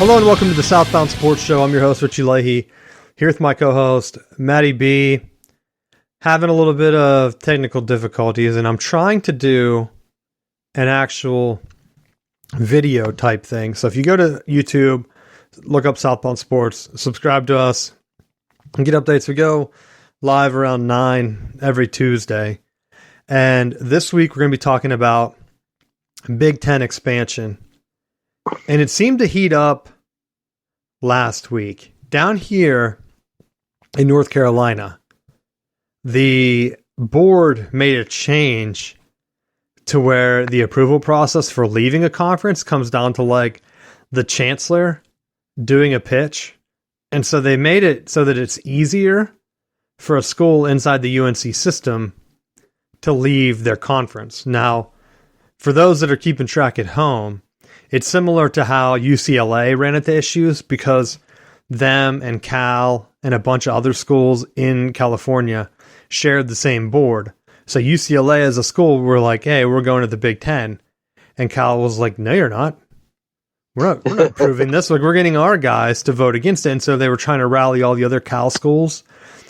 Hello and welcome to the Southbound Sports Show. I'm your host, Richie Leahy, here with my co-host, Matty B. Having a little bit of technical difficulties, and I'm trying to do an actual video type thing. So if you go to YouTube, look up Southbound Sports, subscribe to us, and get updates. We go live around 9 every Tuesday. And this week we're going to be talking about Big Ten expansion. And it seemed to heat up last week. Down here in North Carolina, the board made a change to where the approval process for leaving a conference comes down to like the chancellor doing a pitch. And so they made it so that it's easier for a school inside the UNC system to leave their conference. Now, for those that are keeping track at home, it's similar to how UCLA ran into issues because them and Cal and a bunch of other schools in California shared the same board. So UCLA as a school were like, hey, we're going to the Big Ten. And Cal was like, no, you're not. We're not approving this. Like, we're getting our guys to vote against it. And so they were trying to rally all the other Cal schools.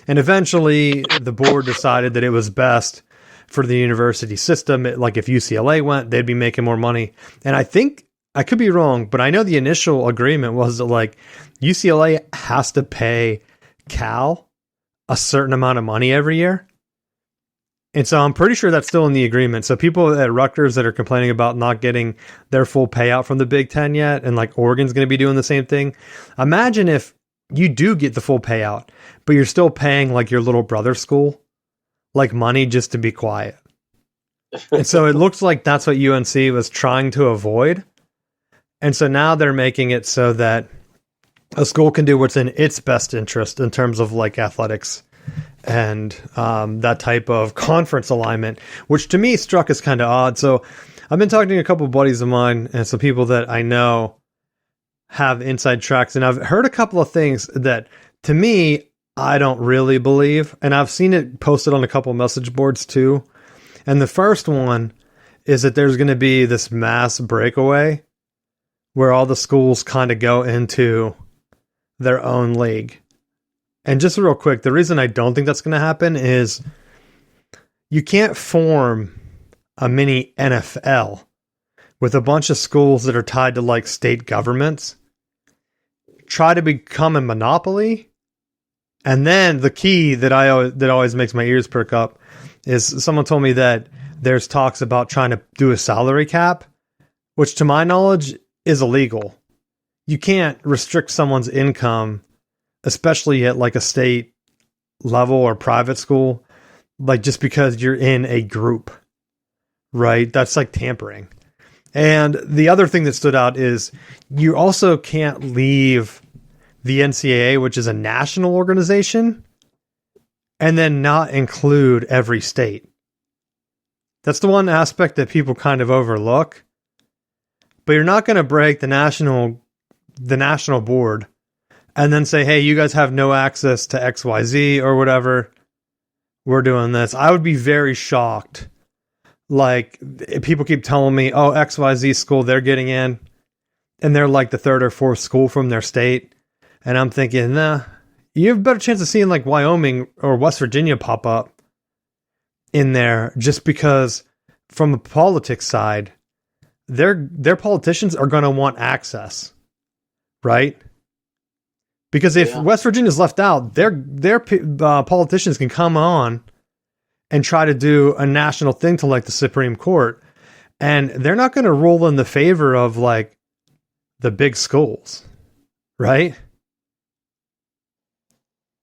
And eventually the board decided that it was best for the university system. Like if UCLA went, they'd be making more money. And I think, I could be wrong, but I know the initial agreement was that like UCLA has to pay Cal a certain amount of money every year. And so I'm pretty sure that's still in the agreement. So people at Rutgers that are complaining about not getting their full payout from the Big Ten yet, and like Oregon's going to be doing the same thing. Imagine if you do get the full payout, but you're still paying like your little brother school, like money just to be quiet. And so it looks like that's what UNC was trying to avoid. And so now they're making it so that a school can do what's in its best interest in terms of like athletics and that type of conference alignment, which to me struck as kind of odd. So I've been talking to a couple of buddies of mine and some people that I know have inside tracks, and I've heard a couple of things that to me, I don't really believe. And I've seen it posted on a couple of message boards too. And the first one is that there's going to be this mass breakaway where all the schools kind of go into their own league. And just real quick, the reason I don't think that's going to happen is you can't form a mini NFL with a bunch of schools that are tied to like state governments, try to become a monopoly. And then the key that always makes my ears perk up is someone told me that there's talks about trying to do a salary cap, which to my knowledge is illegal. You can't restrict someone's income, especially at like a state level or private school, like just because you're in a group, right? That's like tampering. And the other thing that stood out is you also can't leave the NCAA, which is a national organization, and then not include every state. That's the one aspect that people kind of overlook. But you're not going to break the national board and then say, hey, you guys have no access to XYZ or whatever. We're doing this. I would be very shocked. Like, people keep telling me, oh, XYZ school, they're getting in. And they're like the third or fourth school from their state. And I'm thinking, nah, you have a better chance of seeing like Wyoming or West Virginia pop up in there just because from a politics side, their politicians are going to want access, right? Because if West Virginia's left out, their politicians can come on and try to do a national thing to like the Supreme Court, and they're not going to rule in the favor of like the big schools, right?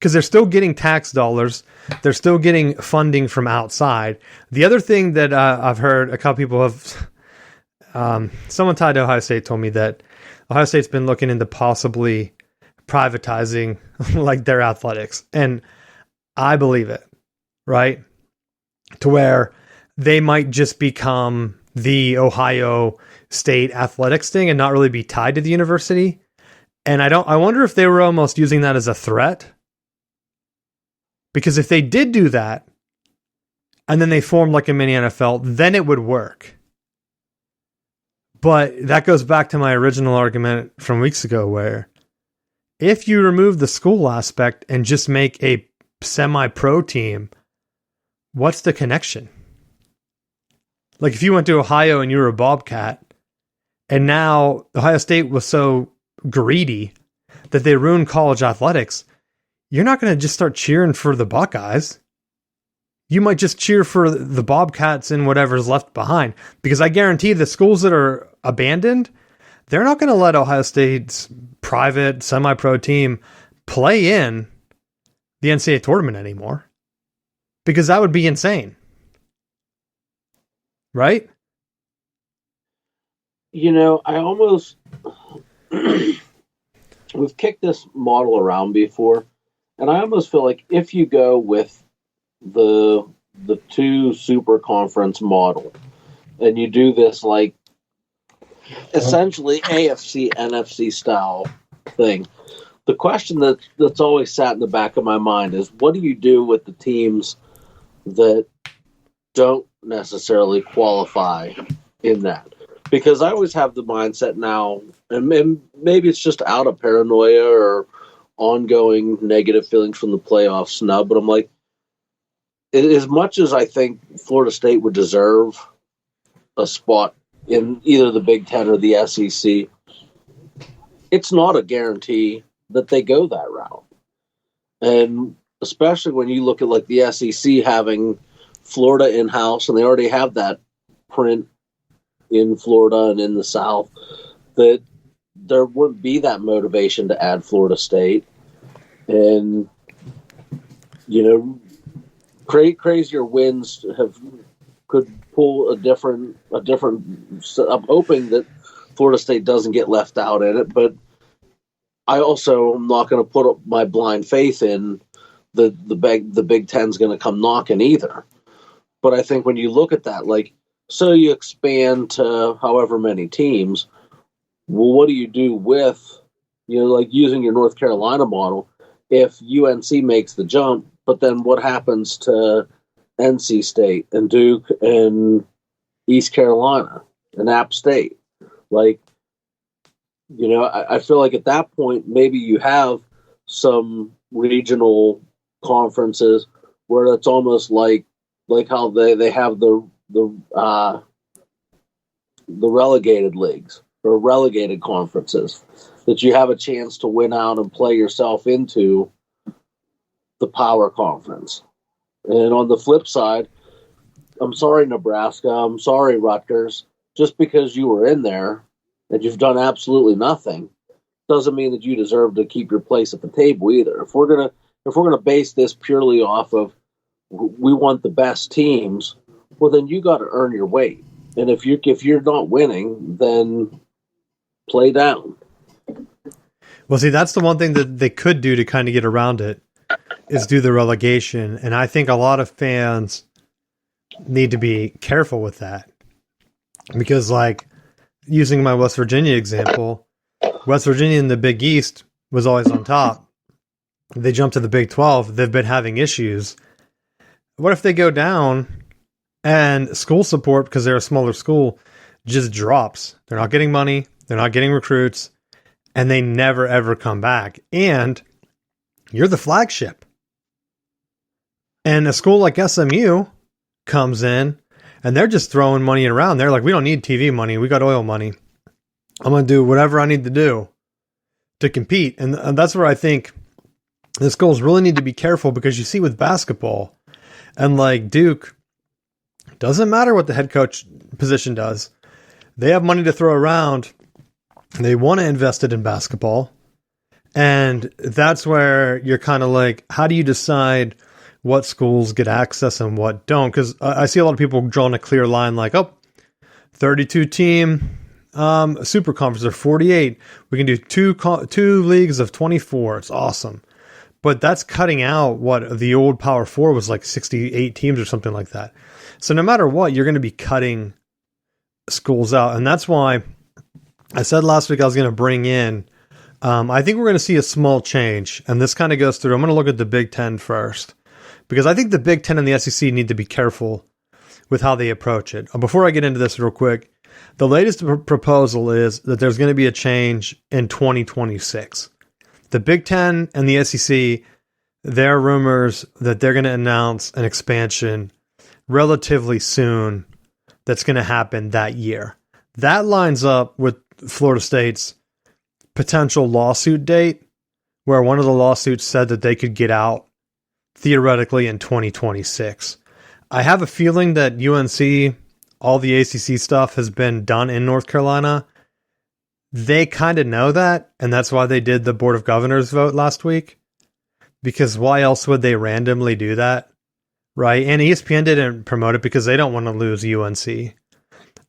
Because they're still getting tax dollars. They're still getting funding from outside. The other thing that I've heard a couple people have... someone tied to Ohio State told me that Ohio State's been looking into possibly privatizing like their athletics. And I believe it, right? To where they might just become the Ohio State athletics thing and not really be tied to the university. And I wonder if they were almost using that as a threat. Because if they did do that, and then they formed like a mini NFL, then it would work. But that goes back to my original argument from weeks ago, where if you remove the school aspect and just make a semi-pro team, what's the connection? Like if you went to Ohio and you were a Bobcat, and now Ohio State was so greedy that they ruined college athletics, you're not going to just start cheering for the Buckeyes. You might just cheer for the Bobcats and whatever's left behind. Because I guarantee the schools that are abandoned, they're not going to let Ohio State's private semi-pro team play in the NCAA tournament anymore. Because that would be insane. Right? You know, I almost... We've kicked this model around before, and I almost feel like if you go with the two super conference model, and you do this like essentially AFC NFC style thing, the question that's always sat in the back of my mind is, what do you do with the teams that don't necessarily qualify in that? Because I always have the mindset now, and maybe it's just out of paranoia or ongoing negative feelings from the playoff snub, but I'm like, as much as I think Florida State would deserve a spot in either the Big Ten or the SEC, it's not a guarantee that they go that route. And especially when you look at like the SEC having Florida in-house, and they already have that print in Florida and in the South, that there wouldn't be that motivation to add Florida State. And, you know, crazier wins could pull a different. I'm hoping that Florida State doesn't get left out in it, but I also am not going to put up my blind faith in the Big Ten's going to come knocking either. But I think when you look at that, like, so you expand to however many teams, well, what do you do with, you know, like using your North Carolina model? If UNC makes the jump, but then what happens to NC State and Duke and East Carolina and App State? Like, you know, I feel like at that point, maybe you have some regional conferences where it's almost like how they have the relegated leagues or relegated conferences, that you have a chance to win out and play yourself into the power conference. And on the flip side, I'm sorry, Nebraska, I'm sorry, Rutgers, just because you were in there and you've done absolutely nothing doesn't mean that you deserve to keep your place at the table either. If we're gonna base this purely off of we want the best teams, well, then you got to earn your weight. And if you're not winning, then play down. Well, see, that's the one thing that they could do to kind of get around it, is do the relegation. And I think a lot of fans need to be careful with that. Because, like, using my West Virginia example, West Virginia in the Big East was always on top. They jumped to the Big 12. They've been having issues. What if they go down and school support, because they're a smaller school, just drops? They're not getting money. They're not getting recruits. And they never, ever come back. And you're the flagship. And a school like SMU comes in and they're just throwing money around. They're like, we don't need TV money. We got oil money. I'm going to do whatever I need to do to compete. And that's where I think the schools really need to be careful, because you see with basketball, and like Duke, doesn't matter what the head coach position does. They have money to throw around. They want to invest it in basketball. And that's where you're kind of like, how do you decide what schools get access and what don't? Because I see a lot of people drawing a clear line like, 32 team super conference or 48. We can do two leagues of 24. It's awesome. But that's cutting out what the old Power 4 was, like 68 teams or something like that. So no matter what, you're going to be cutting schools out. And that's why I said last week I was going to bring in, I think we're going to see a small change. And this kind of goes through, I'm going to look at the Big Ten first, because I think the Big Ten and the SEC need to be careful with how they approach it. Before I get into this real quick, The latest proposal is that there's going to be a change in 2026. The Big Ten and the SEC, there are rumors that they're going to announce an expansion relatively soon that's going to happen that year. That lines up with Florida State's potential lawsuit date, where one of the lawsuits said that they could get out theoretically in 2026. I have a feeling that UNC, all the ACC stuff has been done in North Carolina. They kind of know that, and that's why they did the Board of Governors vote last week. Because why else would they randomly do that? Right? And ESPN didn't promote it because they don't want to lose UNC.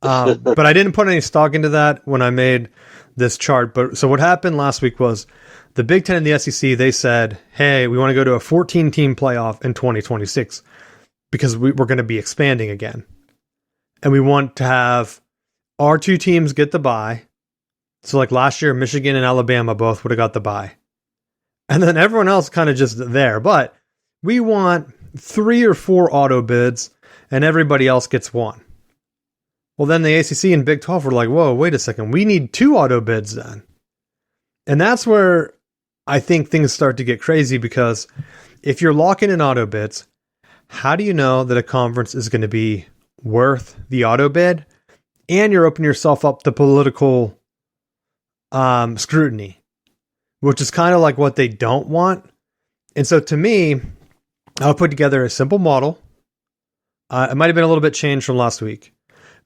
But I didn't put any stock into that when I made this chart. But so what happened last week was the Big Ten and the SEC, they said, hey, we want to go to a 14-team playoff in 2026 because we're going to be expanding again. And we want to have our two teams get the bye. So like last year, Michigan and Alabama both would have got the bye. And then everyone else kind of just there. But we want 3 or 4 auto bids and everybody else gets 1. Well, then the ACC and Big 12 were like, whoa, wait a second. We need 2 auto bids then. And that's where I think things start to get crazy, because if you're locking in auto bids, how do you know that a conference is going to be worth the auto bid? And you're opening yourself up to political scrutiny, which is kind of like what they don't want. And so to me, I'll put together a simple model. It might have been a little bit changed from last week.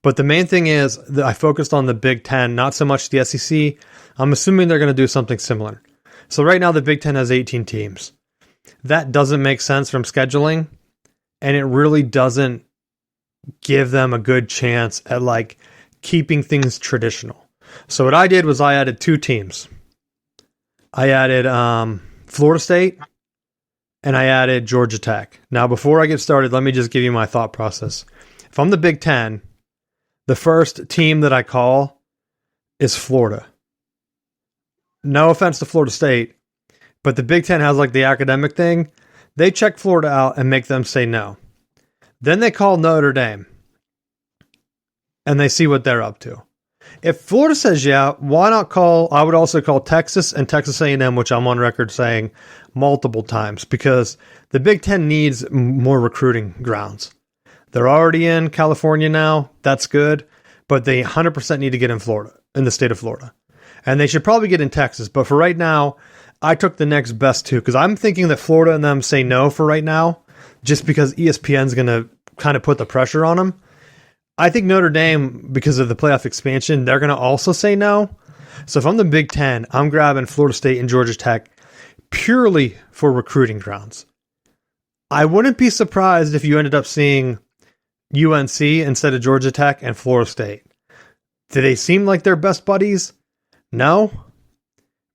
But the main thing is that I focused on the Big Ten, not so much the SEC. I'm assuming they're going to do something similar. So right now the Big Ten has 18 teams. That doesn't make sense from scheduling, and it really doesn't give them a good chance at like keeping things traditional. So what I did was I added 2 teams. I added Florida State and I added Georgia Tech. Now, before I get started, let me just give you my thought process. If I'm the Big Ten, the first team that I call is Florida. No offense to Florida State, but the Big Ten has like the academic thing. They check Florida out and make them say no. Then they call Notre Dame and they see what they're up to. If Florida says yeah, why not call? I would also call Texas and Texas A&M, which I'm on record saying multiple times, because the Big Ten needs more recruiting grounds. They're already in California now. That's good. But they 100% need to get in Florida, in the state of Florida. And they should probably get in Texas. But for right now, I took the next best 2, because I'm thinking that Florida and them say no for right now, just because ESPN's going to kind of put the pressure on them. I think Notre Dame, because of the playoff expansion, they're going to also say no. So if I'm the Big Ten, I'm grabbing Florida State and Georgia Tech purely for recruiting grounds. I wouldn't be surprised if you ended up seeing UNC instead of Georgia Tech and Florida State. Do they seem like they're best buddies? No.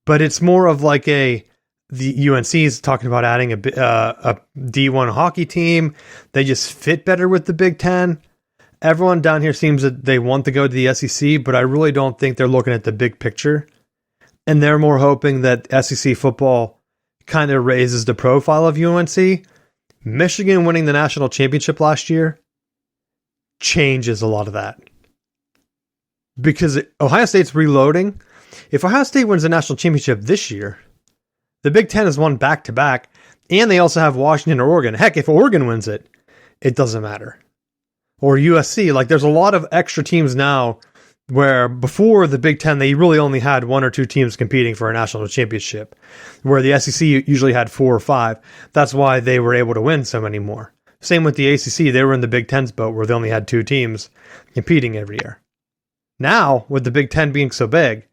But it's more of like the UNC is talking about adding a D1 hockey team. They just fit better with the Big Ten. Everyone down here seems that they want to go to the SEC, but I really don't think they're looking at the big picture. And they're more hoping that SEC football kind of raises the profile of UNC. Michigan winning the national championship last year changes a lot of that. Because Ohio State's reloading. If Ohio State wins the national championship this year, the Big Ten has won back-to-back, and they also have Washington or Oregon. Heck, if Oregon wins it, it doesn't matter. Or USC. Like, there's a lot of extra teams now where before the Big Ten, they really only had 1 or 2 teams competing for a national championship, where the SEC usually had 4 or 5. That's why they were able to win so many more. Same with the ACC. They were in the Big Ten's boat where they only had 2 teams competing every year. Now, with the Big Ten being so big,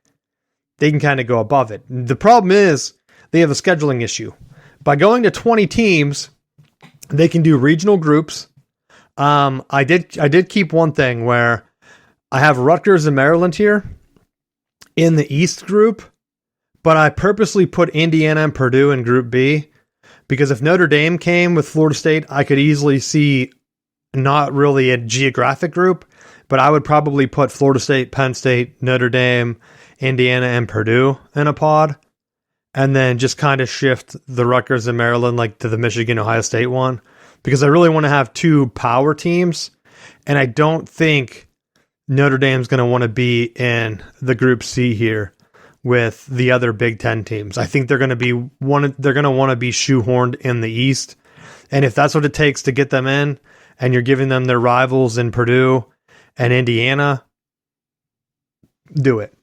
they can kind of go above it. The problem is they have a scheduling issue. By going to 20 teams, they can do regional groups. I did keep one thing where I have Rutgers and Maryland here in the East group, but I purposely put Indiana and Purdue in Group B, because if Notre Dame came with Florida State, I could easily see not really a geographic group, but I would probably put Florida State, Penn State, Notre Dame, Indiana, and Purdue in a pod, and then just kind of shift the Rutgers and Maryland like to the Michigan, Ohio State one, because I really want to have 2 power teams, and I don't think Notre Dame's going to want to be in the Group C here with the other Big Ten teams. I think they're going to want to be shoehorned in the East. And if that's what it takes to get them in, and you're giving them their rivals in Purdue and Indiana, do it.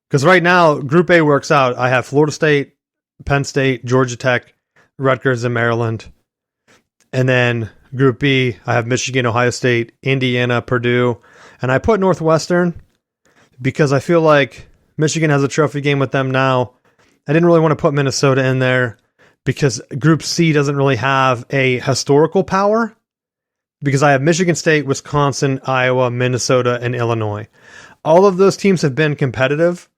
Because right now, Group A works out. I have Florida State, Penn State, Georgia Tech, Rutgers, and Maryland. And then Group B, I have Michigan, Ohio State, Indiana, Purdue. And I put Northwestern because I feel like Michigan has a trophy game with them now. I didn't really want to put Minnesota in there because Group C doesn't really have a historical power, because I have Michigan State, Wisconsin, Iowa, Minnesota, and Illinois. All of those teams have been competitive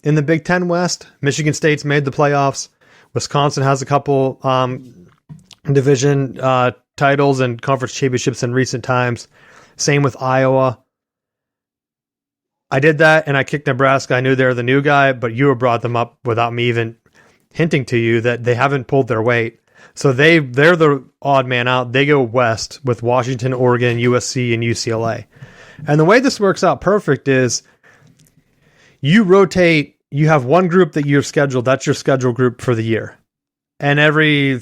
in the Big Ten West. Michigan State's made the playoffs. Wisconsin has a couple division titles and conference championships in recent times. Same with Iowa. I did that, and I kicked Nebraska. I knew they were the new guy, but you brought them up without me even hinting to you that they haven't pulled their weight. So they're the odd man out. They go west with Washington, Oregon, USC, and UCLA. And the way this works out perfect is you rotate. You have one group that you've scheduled. That's your schedule group for the year. And every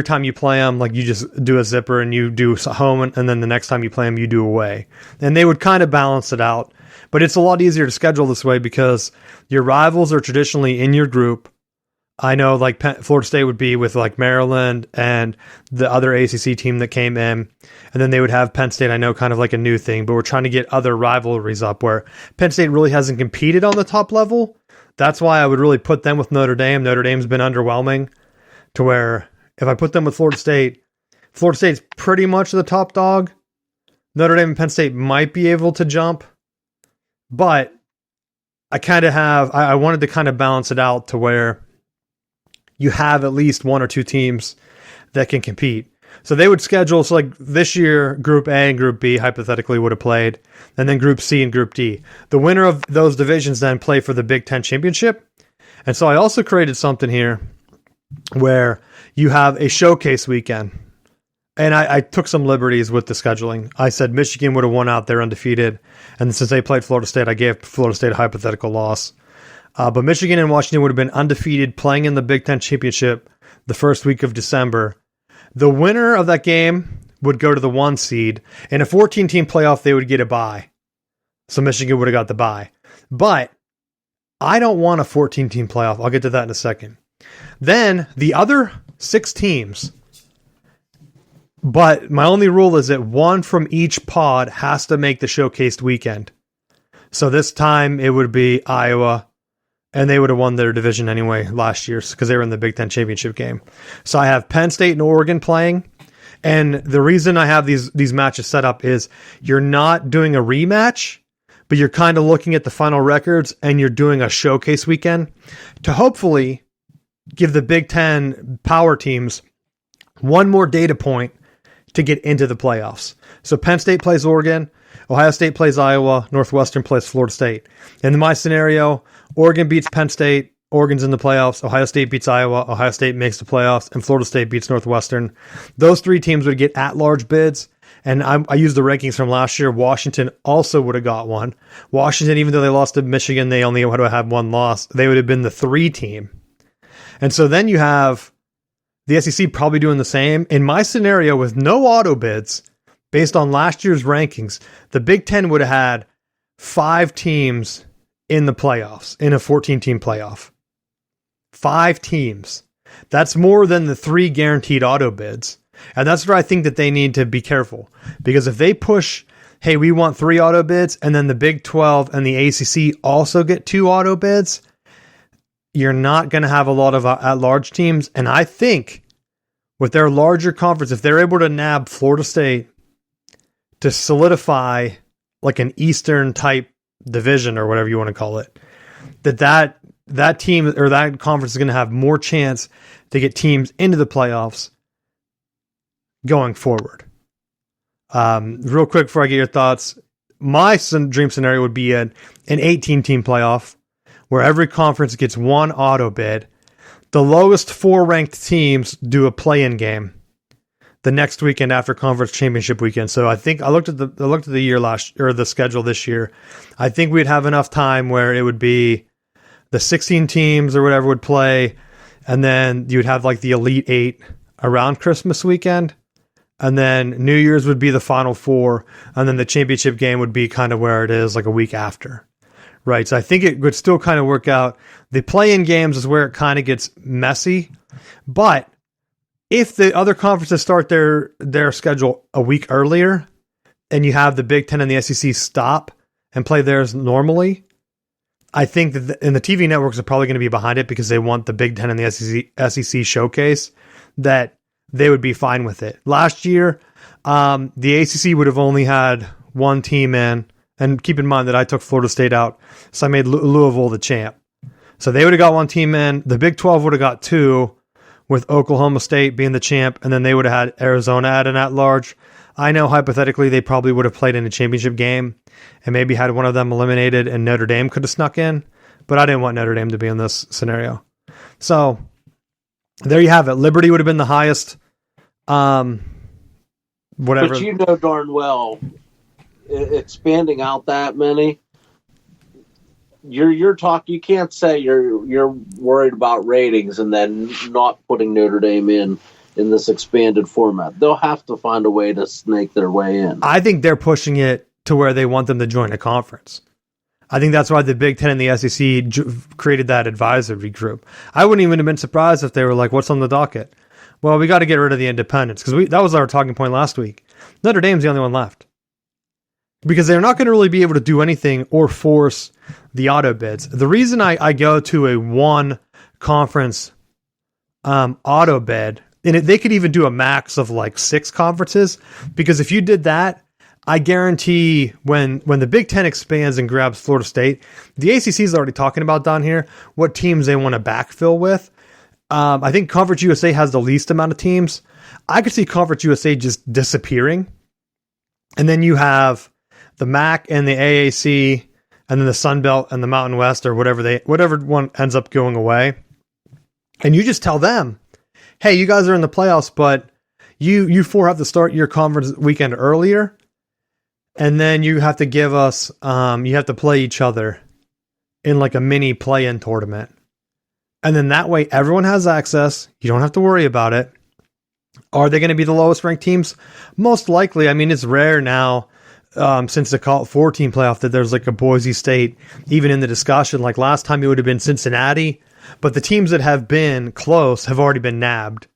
time you play them, like, you just do a zipper and you do home, and then the next time you play them, you do away. And they would kind of balance it out. But it's a lot easier to schedule this way because your rivals are traditionally in your group. I know, like, Florida State would be with, like, Maryland and the other ACC team that came in. And then they would have Penn State, I know, kind of like a new thing. But we're trying to get other rivalries up where Penn State really hasn't competed on the top level. That's why I would really put them with Notre Dame. Notre Dame's been underwhelming to where if I put them with Florida State's pretty much the top dog. Notre Dame and Penn State might be able to jump. But I wanted to kind of balance it out to where you have at least one or two teams that can compete. So they would schedule, so like this year, Group A and Group B hypothetically would have played, and then Group C and Group D. The winner of those divisions then play for the Big Ten Championship. And so I also created something here where you have a showcase weekend. And I took some liberties with the scheduling. I said Michigan would have won out there undefeated. And since they played Florida State, I gave Florida State a hypothetical loss. But Michigan and Washington would have been undefeated playing in the Big Ten Championship the first week of December. The winner of that game would go to the 1 seed. In a 14-team playoff, they would get a bye. So Michigan would have got the bye. But I don't want a 14-team playoff. I'll get to that in a second. Then the other 6 teams. But my only rule is that one from each pod has to make the showcased weekend. So this time it would be Iowa, and they would have won their division anyway last year because they were in the Big Ten Championship game. So I have Penn State and Oregon playing. And the reason I have these matches set up is you're not doing a rematch, but you're kind of looking at the final records and you're doing a showcase weekend to hopefully give the Big Ten power teams one more data point to get into the playoffs. So Penn State plays Oregon, Ohio State plays Iowa, Northwestern plays Florida State. In my scenario, Oregon beats Penn State, Oregon's in the playoffs, Ohio State beats Iowa, Ohio State makes the playoffs, and Florida State beats Northwestern. Those 3 teams would get at-large bids, and I used the rankings from last year. Washington also would have got one. Washington, even though they lost to Michigan, they only would have had one loss. They would have been the 3 team. And so then you have the SEC probably doing the same. In my scenario, with no auto bids, based on last year's rankings, the Big Ten would have had 5 teams in the playoffs, in a 14-team playoff. 5 teams. That's more than the 3 guaranteed auto bids. And that's where I think that they need to be careful. Because if they push, hey, we want 3 auto bids, and then the Big 12 and the ACC also get 2 auto bids, you're not going to have a lot of at-large teams. And I think with their larger conference, if they're able to nab Florida State to solidify like an Eastern type division or whatever you want to call it, that team or that conference is going to have more chance to get teams into the playoffs going forward. Real quick before I get your thoughts, my dream scenario would be an 18-team playoff where every conference gets 1 auto bid. The lowest 4 ranked teams do a play-in game. the next weekend after conference championship weekend. So I think I looked at the year the schedule this year. I think we'd have enough time where it would be the 16 teams or whatever would play, and then you would have like the Elite Eight around Christmas weekend, and then New Year's would be the Final Four, and then the championship game would be kind of where it is like a week after. Right, so I think it would still kind of work out. The play-in games is where it kind of gets messy, but if the other conferences start their schedule a week earlier, and you have the Big Ten and the SEC stop and play theirs normally, I think that and the TV networks are probably going to be behind it because they want the Big Ten and the SEC showcase, that they would be fine with it. Last year, the ACC would have only had one team in. And keep in mind that I took Florida State out, so I made Louisville the champ. So they would have got one team in. The Big 12 would have got two, with Oklahoma State being the champ, and then they would have had Arizona at an at-large. I know hypothetically they probably would have played in a championship game and maybe had one of them eliminated, and Notre Dame could have snuck in, but I didn't want Notre Dame to be in this scenario. So there you have it. Liberty would have been the highest. Whatever. But you know darn well, expanding out that many, you're talking. You can't say you're worried about ratings and then not putting Notre Dame in this expanded format. They'll have to find a way to snake their way in. I think they're pushing it to where they want them to join a conference. I think that's why the Big Ten and the SEC created that advisory group. I wouldn't even have been surprised if they were like, "What's on the docket?" Well, we got to get rid of the independents because that was our talking point last week. Notre Dame's the only one left. Because they're not going to really be able to do anything or force the auto bids. The reason I go to a one conference auto bid, and they could even do a max of like 6 conferences, because if you did that, I guarantee when the Big Ten expands and grabs Florida State, the ACC is already talking about down here what teams they want to backfill with. I think Conference USA has the least amount of teams. I could see Conference USA just disappearing. And then you have the MAC and the AAC, and then the Sun Belt and the Mountain West, or whatever one ends up going away. And you just tell them, hey, you guys are in the playoffs, but you four have to start your conference weekend earlier. And then you have to give us, you have to play each other in like a mini play-in tournament. And then that way everyone has access. You don't have to worry about it. Are they going to be the lowest ranked teams? Most likely. I mean, it's rare now. Since the 4-team playoff that there's like a Boise State even in the discussion. Like last time it would have been Cincinnati, but the teams that have been close have already been nabbed.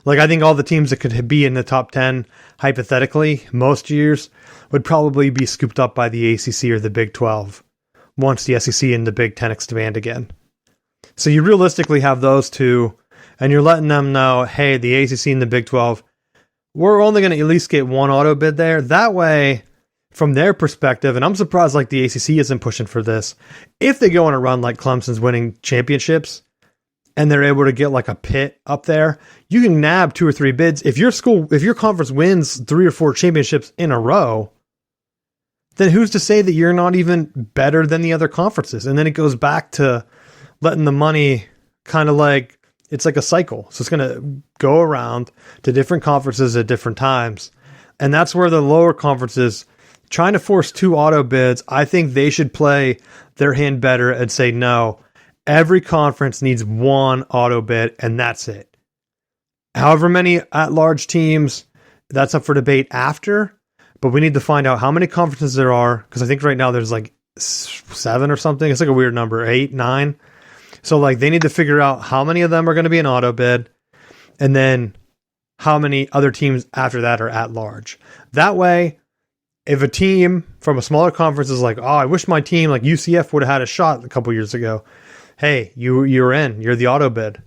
Like I think all the teams that could be in the top 10 hypothetically most years would probably be scooped up by the ACC or the Big 12 once the SEC and the Big 10 expand again. So you realistically have those two, and you're letting them know, hey, the ACC and the Big 12, we're only going to at least get one auto bid there. That way, from their perspective, and I'm surprised like the ACC isn't pushing for this, if they go on a run like Clemson's winning championships and they're able to get like a pit up there, you can nab 2 or 3 bids. If your conference wins 3 or 4 championships in a row, then who's to say that you're not even better than the other conferences? And then it goes back to letting the money kind of like, it's like a cycle. So it's going to go around to different conferences at different times. And that's where the lower conferences trying to force 2 auto bids, I think they should play their hand better and say, no, every conference needs 1 auto bid, and that's it. However many at-large teams, that's up for debate after, but we need to find out how many conferences there are, because I think right now there's like 7 or something. It's like a weird number, 8, 9. So like they need to figure out how many of them are going to be an auto bid, and then how many other teams after that are at-large. That way, if a team from a smaller conference is like, oh, I wish my team like UCF would have had a shot a couple years ago. Hey, you're in. You're the auto bid.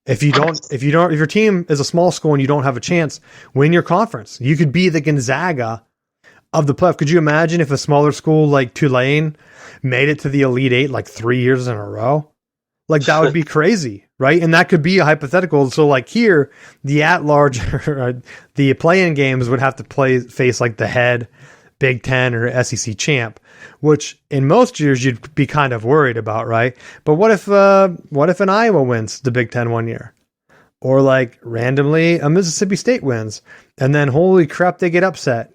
If your team is a small school and you don't have a chance, win your conference. You could be the Gonzaga of the playoff. Could you imagine if a smaller school like Tulane made it to the Elite Eight like 3 years in a row? Like that would be crazy, right? And that could be a hypothetical. So like here, the at-large, the play-in games would have to face like the head Big Ten or SEC champ, which in most years you'd be kind of worried about, right? But what if an Iowa wins the Big Ten one year, Or like randomly a Mississippi State wins. And then holy crap, they get upset.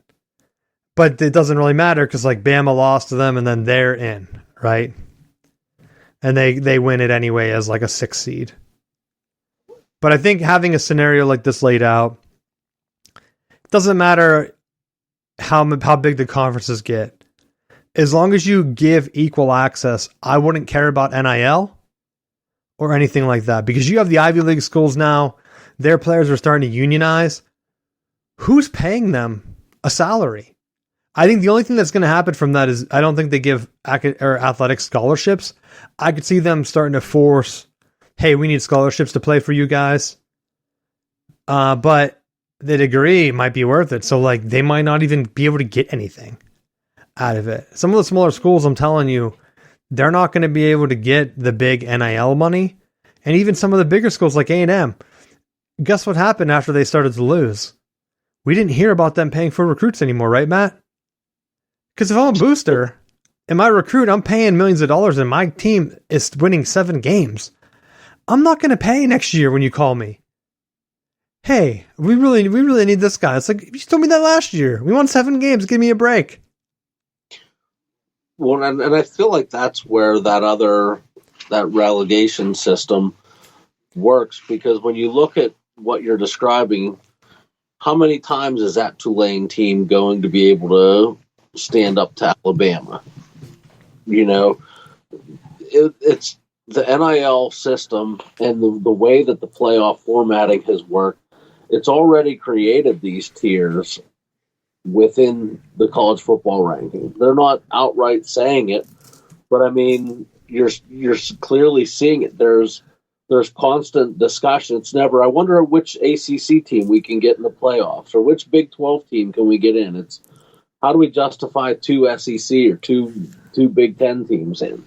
But it doesn't really matter because like Bama lost to them and then they're in, right? And they win it anyway as like a 6th seed. But I think having a scenario like this laid out, it doesn't matter how big the conferences get. As long as you give equal access, I wouldn't care about NIL or anything like that. Because you have the Ivy League schools now, their players are starting to unionize. Who's paying them a salary? I think the only thing that's going to happen from that is I don't think they give athletic scholarships. I could see them starting to force, hey, we need scholarships to play for you guys. But the degree might be worth it. So like they might not even be able to get anything out of it. Some of the smaller schools, I'm telling you, they're not going to be able to get the big NIL money. And even some of the bigger schools like A&M, guess what happened after they started to lose? We didn't hear about them paying for recruits anymore, right, Matt? Because if I'm a booster and my recruit, I'm paying millions of dollars and my team is winning 7 games, I'm not going to pay next year when you call me. Hey, we really need this guy. It's like, you told me that last year. We won 7 games. Give me a break. Well, and I feel like that's where that relegation system works, because when you look at what you're describing, how many times is that Tulane team going to be able to stand up to Alabama? You know, it's the NIL system and the way that the playoff formatting has worked. It's already created these tiers within the college football ranking. They're not outright saying it, but I mean, you're clearly seeing it. There's constant discussion. It's never, I wonder which ACC team we can get in the playoffs or which Big 12 team can we get in. It's how do we justify 2 SEC or two Big 10 teams in?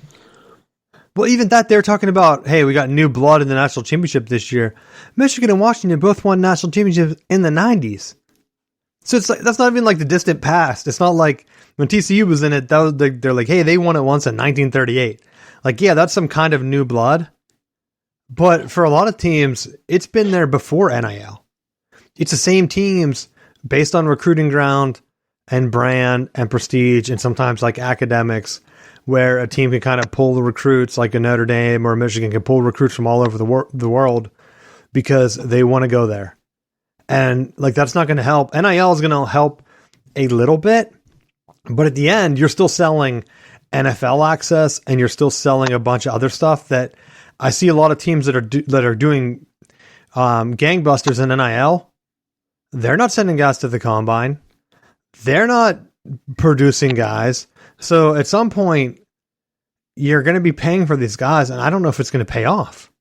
Well, even that, they're talking about, hey, we got new blood in the national championship this year. Michigan and Washington both won national championships in the 90s. So it's like, that's not even like the distant past. It's not like when TCU was in it, they're like, hey, they won it once in 1938. Like, yeah, that's some kind of new blood. But for a lot of teams, it's been there before NIL. It's the same teams based on recruiting ground and brand and prestige and sometimes like academics, where a team can kind of pull the recruits like a Notre Dame or a Michigan can pull recruits from all over the world because they want to go there. And like, that's not going to help. NIL is going to help a little bit, but at the end, you're still selling NFL access and you're still selling a bunch of other stuff that I see a lot of teams that are doing gangbusters in NIL. They're not sending guys to the combine. They're not producing guys. So at some point, you're going to be paying for these guys, and I don't know if it's going to pay off.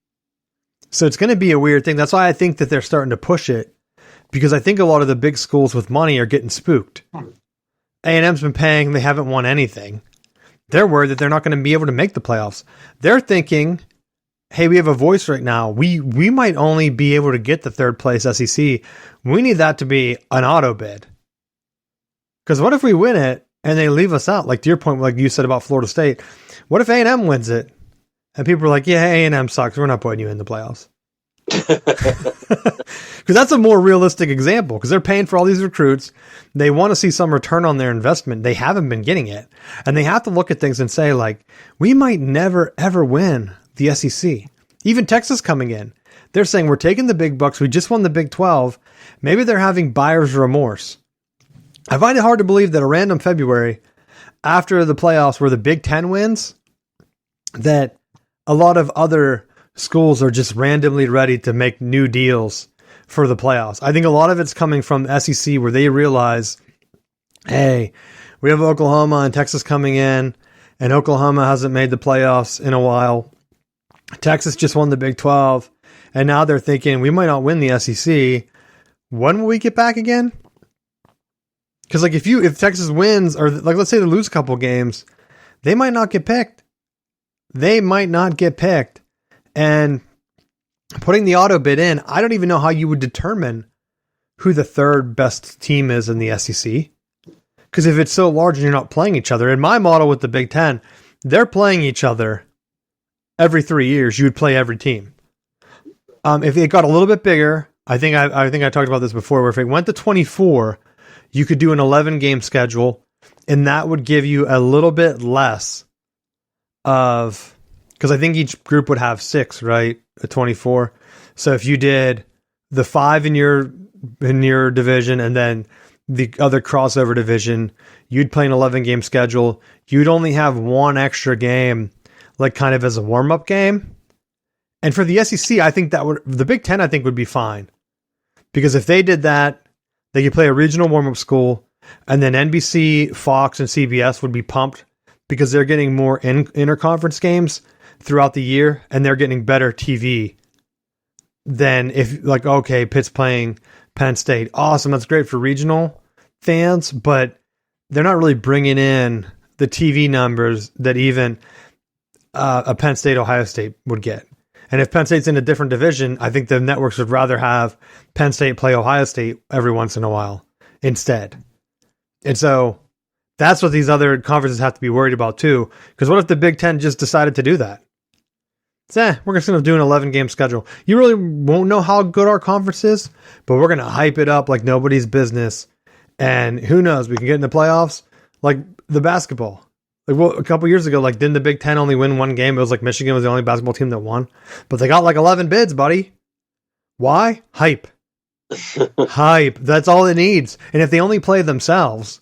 So it's going to be a weird thing. That's why I think that they're starting to push it, because I think a lot of the big schools with money are getting spooked. A&M's been paying. They haven't won anything. They're worried that they're not going to be able to make the playoffs. They're thinking, hey, we have a voice right now. We might only be able to get the 3rd place SEC. We need that to be an auto bid. Because what if we win it and they leave us out? Like to your point, like you said about Florida State. What if A&M wins it? And people are like, yeah, A&M sucks. We're not putting you in the playoffs. Because that's a more realistic example, because they're paying for all these recruits. They want to see some return on their investment. They haven't been getting it. And they have to look at things and say, like, we might never, ever win the SEC. Even Texas coming in. They're saying, we're taking the big bucks. We just won the Big 12. Maybe they're having buyer's remorse. I find it hard to believe that a random February after the playoffs where the Big 10 wins, that a lot of other schools are just randomly ready to make new deals for the playoffs. I think a lot of it's coming from the SEC, where they realize, hey, we have Oklahoma and Texas coming in, and Oklahoma hasn't made the playoffs in a while. Texas just won the Big 12, and now they're thinking, we might not win the SEC. When will we get back again? Because like if Texas wins, or like let's say they lose a couple games, they might not get picked. They might not get picked. And putting the auto bid in, I don't even know how you would determine who the 3rd best team is in the SEC. Because if it's so large and you're not playing each other, in my model with the Big 10, they're playing each other every 3 years. You would play every team. If it got a little bit bigger, I think I talked about this before, where if it went to 24, you could do an 11 game schedule, and that would give you a little bit less of, because I think each group would have 6, right? A 24. So if you did the 5 in your division and then the other crossover division, you'd play an 11 game schedule. You'd only have one extra game, like kind of as a warm up game. And for the SEC, I think the Big Ten, I think, would be fine. Because if they did that, they could play a regional warm-up school, and then NBC, Fox, and CBS would be pumped because they're getting more interconference games throughout the year, and they're getting better TV than if, like, okay, Pitt's playing Penn State. Awesome, that's great for regional fans, but they're not really bringing in the TV numbers that even a Penn State, Ohio State would get. And if Penn State's in a different division, I think the networks would rather have Penn State play Ohio State every once in a while instead. And so that's what these other conferences have to be worried about too. Because what if the Big Ten just decided to do that? We're just going to do an 11 game schedule. You really won't know how good our conference is, but we're going to hype it up like nobody's business. And who knows, we can get in the playoffs like the basketball. Like, well, a couple years ago, like, didn't the Big Ten only win one game? It was like Michigan was the only basketball team that won. But they got like 11 bids, buddy. Why? Hype. Hype. That's all it needs. And if they only play themselves,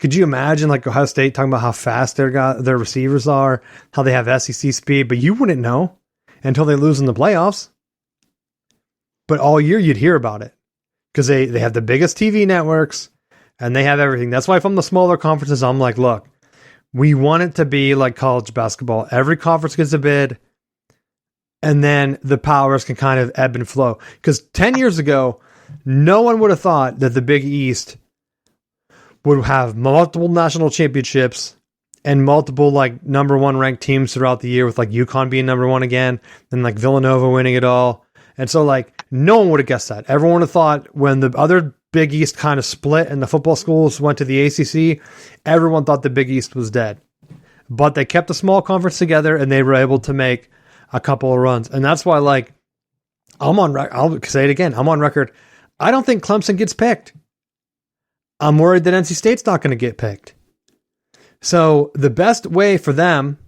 could you imagine like Ohio State talking about how fast their receivers are, how they have SEC speed, but you wouldn't know until they lose in the playoffs. But all year you'd hear about it because they have the biggest TV networks and they have everything. That's why from the smaller conferences, I'm like, look, we want it to be like college basketball. Every conference gets a bid, and then the powers can kind of ebb and flow. Because 10 years ago, no one would have thought that the Big East would have multiple national championships and multiple like number one ranked teams throughout the year, with like UConn being number one again, and like Villanova winning it all. And so like no one would have guessed that. Everyone would have thought when the other Big East kind of split and the football schools went to the ACC, everyone thought the Big East was dead. But they kept a small conference together and they were able to make a couple of runs. And that's why, like, I'll say it again, I'm on record. I don't think Clemson gets picked. I'm worried that NC State's not going to get picked. So the best way for them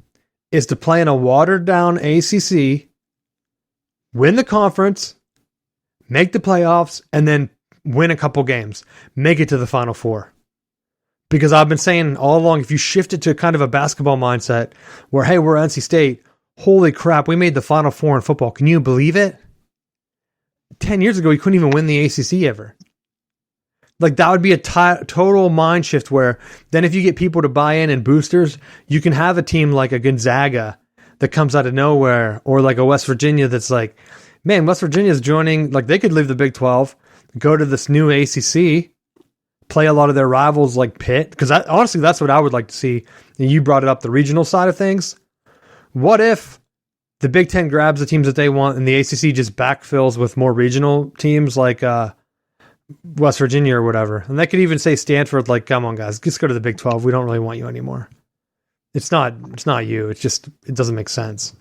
is to play in a watered down ACC, win the conference, make the playoffs, and then win a couple games, make it to the Final Four. Because I've been saying all along, if you shift it to kind of a basketball mindset where, hey, we're NC State, holy crap, we made the Final Four in football. Can you believe it? 10 years ago, you couldn't even win the ACC ever. Like, that would be a total mind shift where then if you get people to buy in and boosters, you can have a team like a Gonzaga that comes out of nowhere, or like a West Virginia that's like, man, West Virginia's joining, like they could leave the Big 12, go to this new ACC, play a lot of their rivals like Pitt, because honestly, that's what I would like to see. And you brought it up, the regional side of things. What if the Big Ten grabs the teams that they want and the ACC just backfills with more regional teams like West Virginia or whatever? And they could even say Stanford, like, come on, guys, just go to the Big 12. We don't really want you anymore. It's not you. It's just, it doesn't make sense.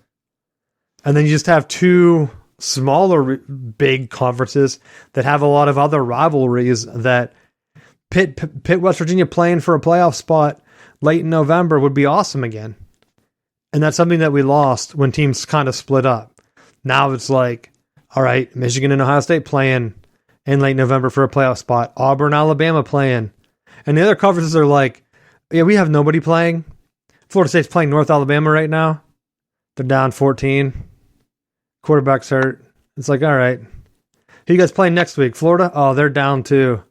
And then you just have two smaller big conferences that have a lot of other rivalries that Pitt, West Virginia playing for a playoff spot late in November would be awesome again. And that's something that we lost when teams kind of split up. Now it's like, all right, Michigan and Ohio State playing in late November for a playoff spot. Auburn, Alabama playing. And the other conferences are like, yeah, we have nobody playing. Florida State's playing North Alabama right now. They're down 14. Quarterback's hurt. It's like, all right. Who you guys playing next week? Florida? Oh, they're down too.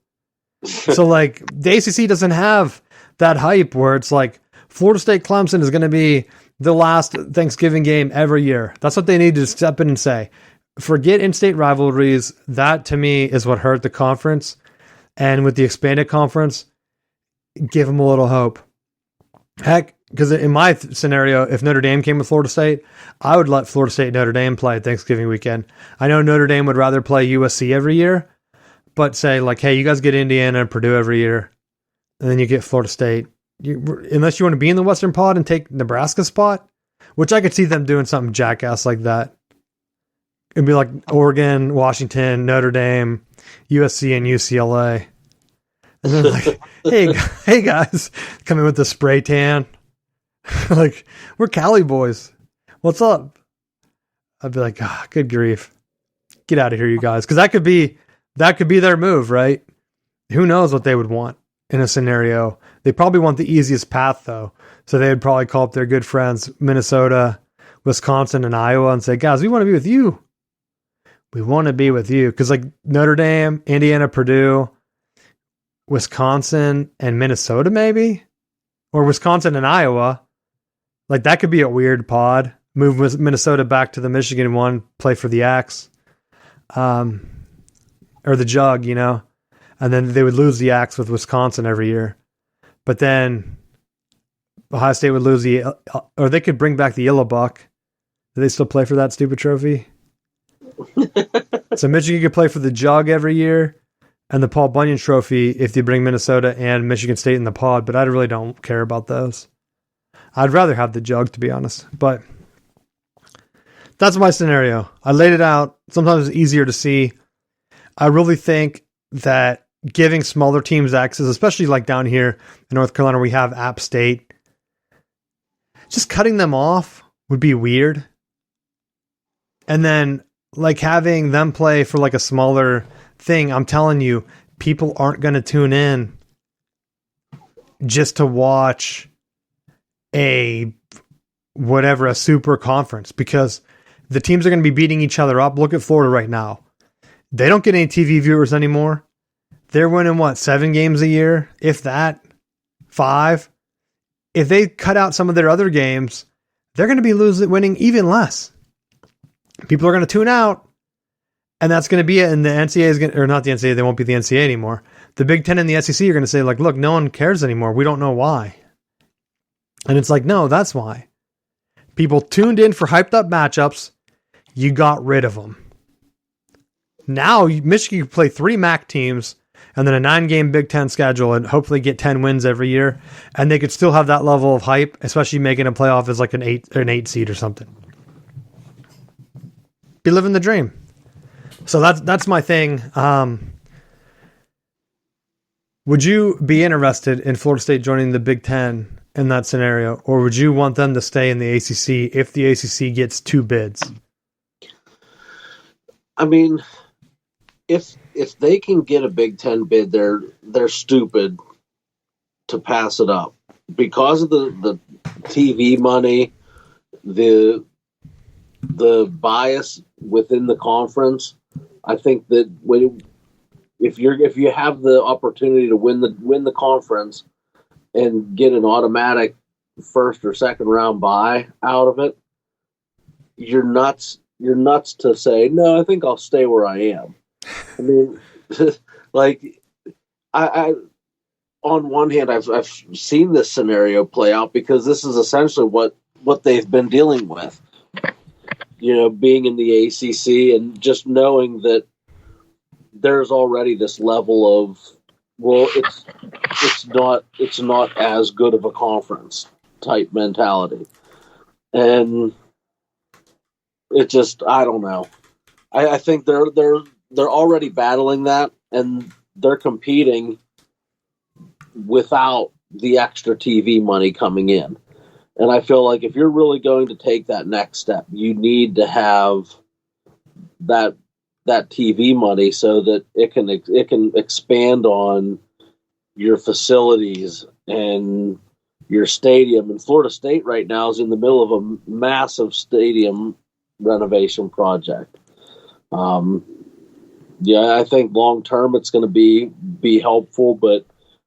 So, like, the ACC doesn't have that hype where it's like Florida State Clemson is going to be the last Thanksgiving game every year. That's what they need to step in and say. Forget in-state rivalries. That, to me, is what hurt the conference. And with the expanded conference, give them a little hope. Heck, because in my scenario, if Notre Dame came with Florida State, I would let Florida State and Notre Dame play Thanksgiving weekend. I know Notre Dame would rather play USC every year, but say, like, hey, you guys get Indiana and Purdue every year, and then you get Florida State. Unless you want to be in the Western Pod and take Nebraska's spot, which I could see them doing something jackass like that. It'd be like Oregon, Washington, Notre Dame, USC, and UCLA. And then like, hey guys, come in with the spray tan. Like, we're Cali boys. What's up? I'd be like, good grief. Get out of here, you guys. Because that could be their move, right? Who knows what they would want in a scenario. They probably want the easiest path, though. So they would probably call up their good friends, Minnesota, Wisconsin, and Iowa, and say, guys, we want to be with you. We want to be with you. Because like Notre Dame, Indiana, Purdue, Wisconsin, and Minnesota, maybe? Or Wisconsin and Iowa. Like, that could be a weird pod. Move Minnesota back to the Michigan one, play for the Axe. Or the Jug, you know? And then they would lose the Axe with Wisconsin every year. But then Ohio State would lose or they could bring back the Illinois. Do they still play for that stupid trophy? So Michigan could play for the Jug every year and the Paul Bunyan Trophy if they bring Minnesota and Michigan State in the pod, but I really don't care about those. I'd rather have the Jug, to be honest. But that's my scenario. I laid it out. Sometimes it's easier to see. I really think that giving smaller teams access, especially like down here in North Carolina, we have App State, just cutting them off would be weird. And then like having them play for like a smaller thing, I'm telling you, people aren't going to tune in just to watch a super conference, because the teams are going to be beating each other up. Look at Florida right now. They don't get any TV viewers anymore. They're winning 7 games a year, if that, 5. If they cut out some of their other games, they're going to be winning even less. People are going to tune out, and that's going to be it. And the NCAA is going to, or not the NCAA, they won't be the NCAA anymore. The Big Ten and the SEC are going to say, like, look, no one cares anymore. We don't know why. And it's like, no, that's why. People tuned in for hyped up matchups. You got rid of them. Now, Michigan can play 3 MAC teams and then a 9-game Big Ten schedule and hopefully get 10 wins every year. And they could still have that level of hype, especially making a playoff as like an 8 seed or something. Be living the dream. So that's my thing. Would you be interested in Florida State joining the Big Ten in that scenario, or would you want them to stay in the ACC if the ACC gets 2 bids? I mean, if they can get a Big Ten bid, they're stupid to pass it up because of the TV money, the bias within the conference. I think that if you have the opportunity to win the conference and get an automatic first or second round bye out of it, you're nuts to say, no, I think I'll stay where I am. I mean, like, I on one hand, I've seen this scenario play out because this is essentially what they've been dealing with. You know, being in the ACC and just knowing that there's already this level of, well, it's not as good of a conference type mentality, and it just, I don't know. I think they're already battling that, and they're competing without the extra TV money coming in. And I feel like if you're really going to take that next step, you need to have that TV money so that it can expand on your facilities and your stadium. And Florida State right now is in the middle of a massive stadium renovation project. Yeah, I think long term it's going to be helpful, but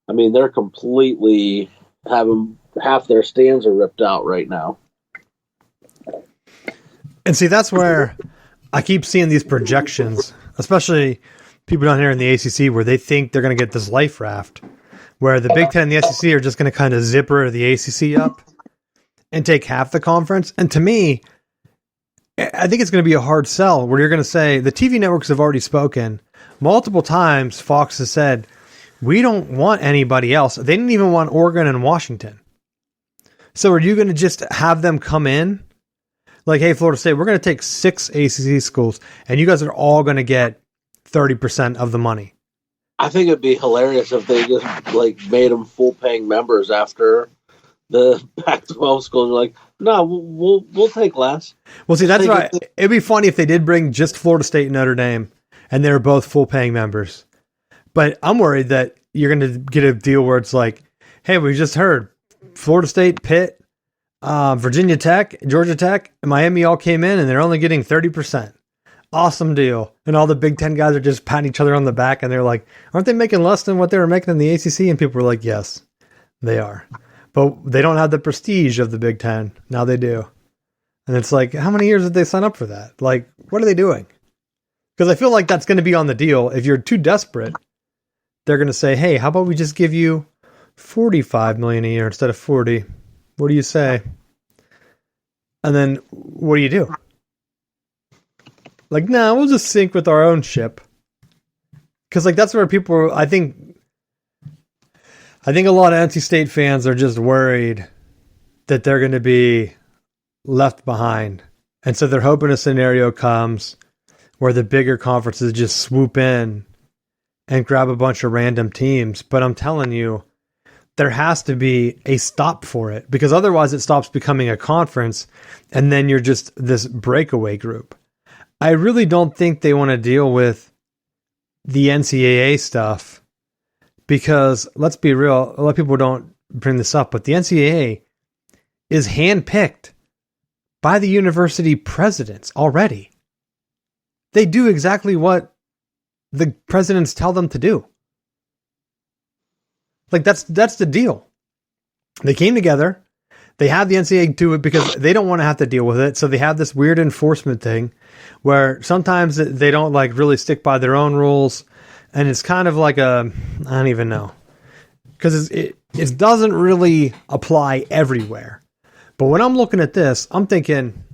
I mean, they're completely having half their stands are ripped out right now. And see, that's where I keep seeing these projections, especially people down here in the ACC, where they think they're going to get this life raft, where the Big Ten and the SEC are just going to kind of zipper the ACC up and take half the conference. And to me, I think it's going to be a hard sell where you're going to say the TV networks have already spoken multiple times. Fox has said, we don't want anybody else. They didn't even want Oregon and Washington. So are you going to just have them come in? Like, hey, Florida State, we're going to take 6 ACC schools, and you guys are all going to get 30% of the money. I think it'd be hilarious if they just made them full paying members after the Pac-12 schools are like, no, we'll take less. Well, see, that's right. It'd be funny if they did bring just Florida State and Notre Dame, and they were both full paying members. But I'm worried that you're going to get a deal where it's like, hey, we just heard Florida State, Pitt, Virginia Tech, Georgia Tech, and Miami all came in, and they're only getting 30%. Awesome deal. And all the Big Ten guys are just patting each other on the back, and they're like, aren't they making less than what they were making in the ACC? And people were like, yes, they are. But they don't have the prestige of the Big Ten. Now they do. And it's like, how many years did they sign up for that? Like, what are they doing? Because I feel like that's going to be on the deal. If you're too desperate, they're going to say, hey, how about we just give you $45 million a year instead of 40? What do you say? And then what do you do? Like, nah, we'll just sink with our own ship. Because, like, that's where people are, I think a lot of NC State fans are just worried that they're going to be left behind. And so they're hoping a scenario comes where the bigger conferences just swoop in and grab a bunch of random teams. But I'm telling you, there has to be a stop for it, because otherwise it stops becoming a conference and then you're just this breakaway group. I really don't think they want to deal with the NCAA stuff, because let's be real, a lot of people don't bring this up, but the NCAA is handpicked by the university presidents already. They do exactly what the presidents tell them to do. Like, that's the deal. They came together. They have the NCAA do it because they don't want to have to deal with it. So they have this weird enforcement thing where sometimes they don't like really stick by their own rules. And it's kind of like I don't even know. Because it doesn't really apply everywhere. But when I'm looking at this, I'm thinking,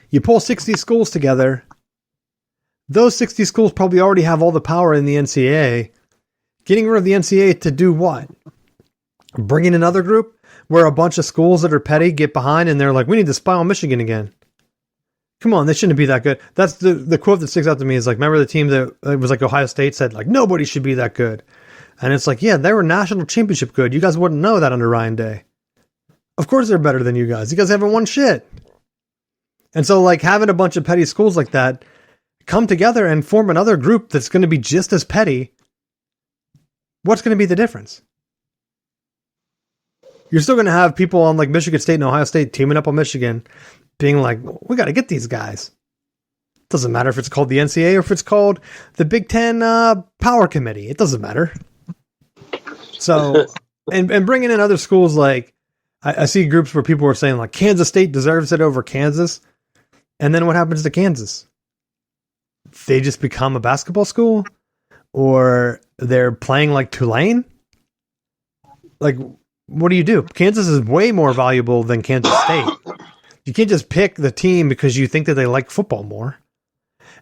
you pull 60 schools together. Those 60 schools probably already have all the power in the NCAA. Getting rid of the NCAA to do what? Bring in another group where a bunch of schools that are petty get behind and they're like, we need to spy on Michigan again. Come on, they shouldn't be that good. That's the quote that sticks out to me is like, remember the team that it was like Ohio State said, like, nobody should be that good. And it's like, yeah, they were national championship good. You guys wouldn't know that under Ryan Day. Of course they're better than you guys. You guys haven't won shit. And so like having a bunch of petty schools like that come together and form another group that's going to be just as petty. What's going to be the difference? You're still going to have people on like Michigan State and Ohio State teaming up on Michigan being like, we got to get these guys. Doesn't matter if it's called the NCAA or if it's called the Big Ten Power Committee. It doesn't matter. So, and bringing in other schools, like I see groups where people are saying like Kansas State deserves it over Kansas. And then what happens to Kansas? They just become a basketball school? Or they're playing like Tulane? Like, what do you do? Kansas is way more valuable than Kansas State. You can't just pick the team because you think that they like football more.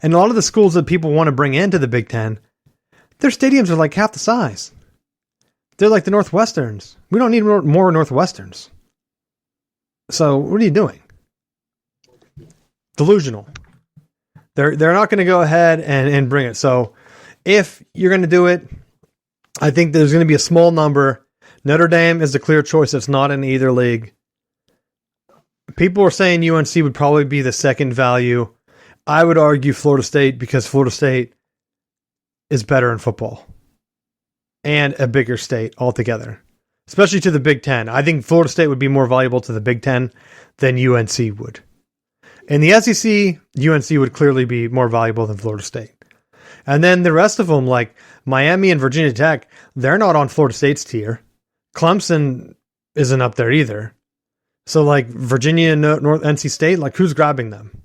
And a lot of the schools that people want to bring into the Big Ten, their stadiums are like half the size. They're like the Northwesterns. We don't need more Northwesterns. So what are you doing? Delusional. They're not going to go ahead and bring it. So if you're going to do it, I think there's going to be a small number. Notre Dame is the clear choice. It's not in either league. People are saying UNC would probably be the second value. I would argue Florida State because Florida State is better in football and a bigger state altogether, especially to the Big Ten. I think Florida State would be more valuable to the Big Ten than UNC would. In the SEC, UNC would clearly be more valuable than Florida State. And then the rest of them, like Miami and Virginia Tech, they're not on Florida State's tier. Clemson isn't up there either. So like Virginia and North NC State, like who's grabbing them?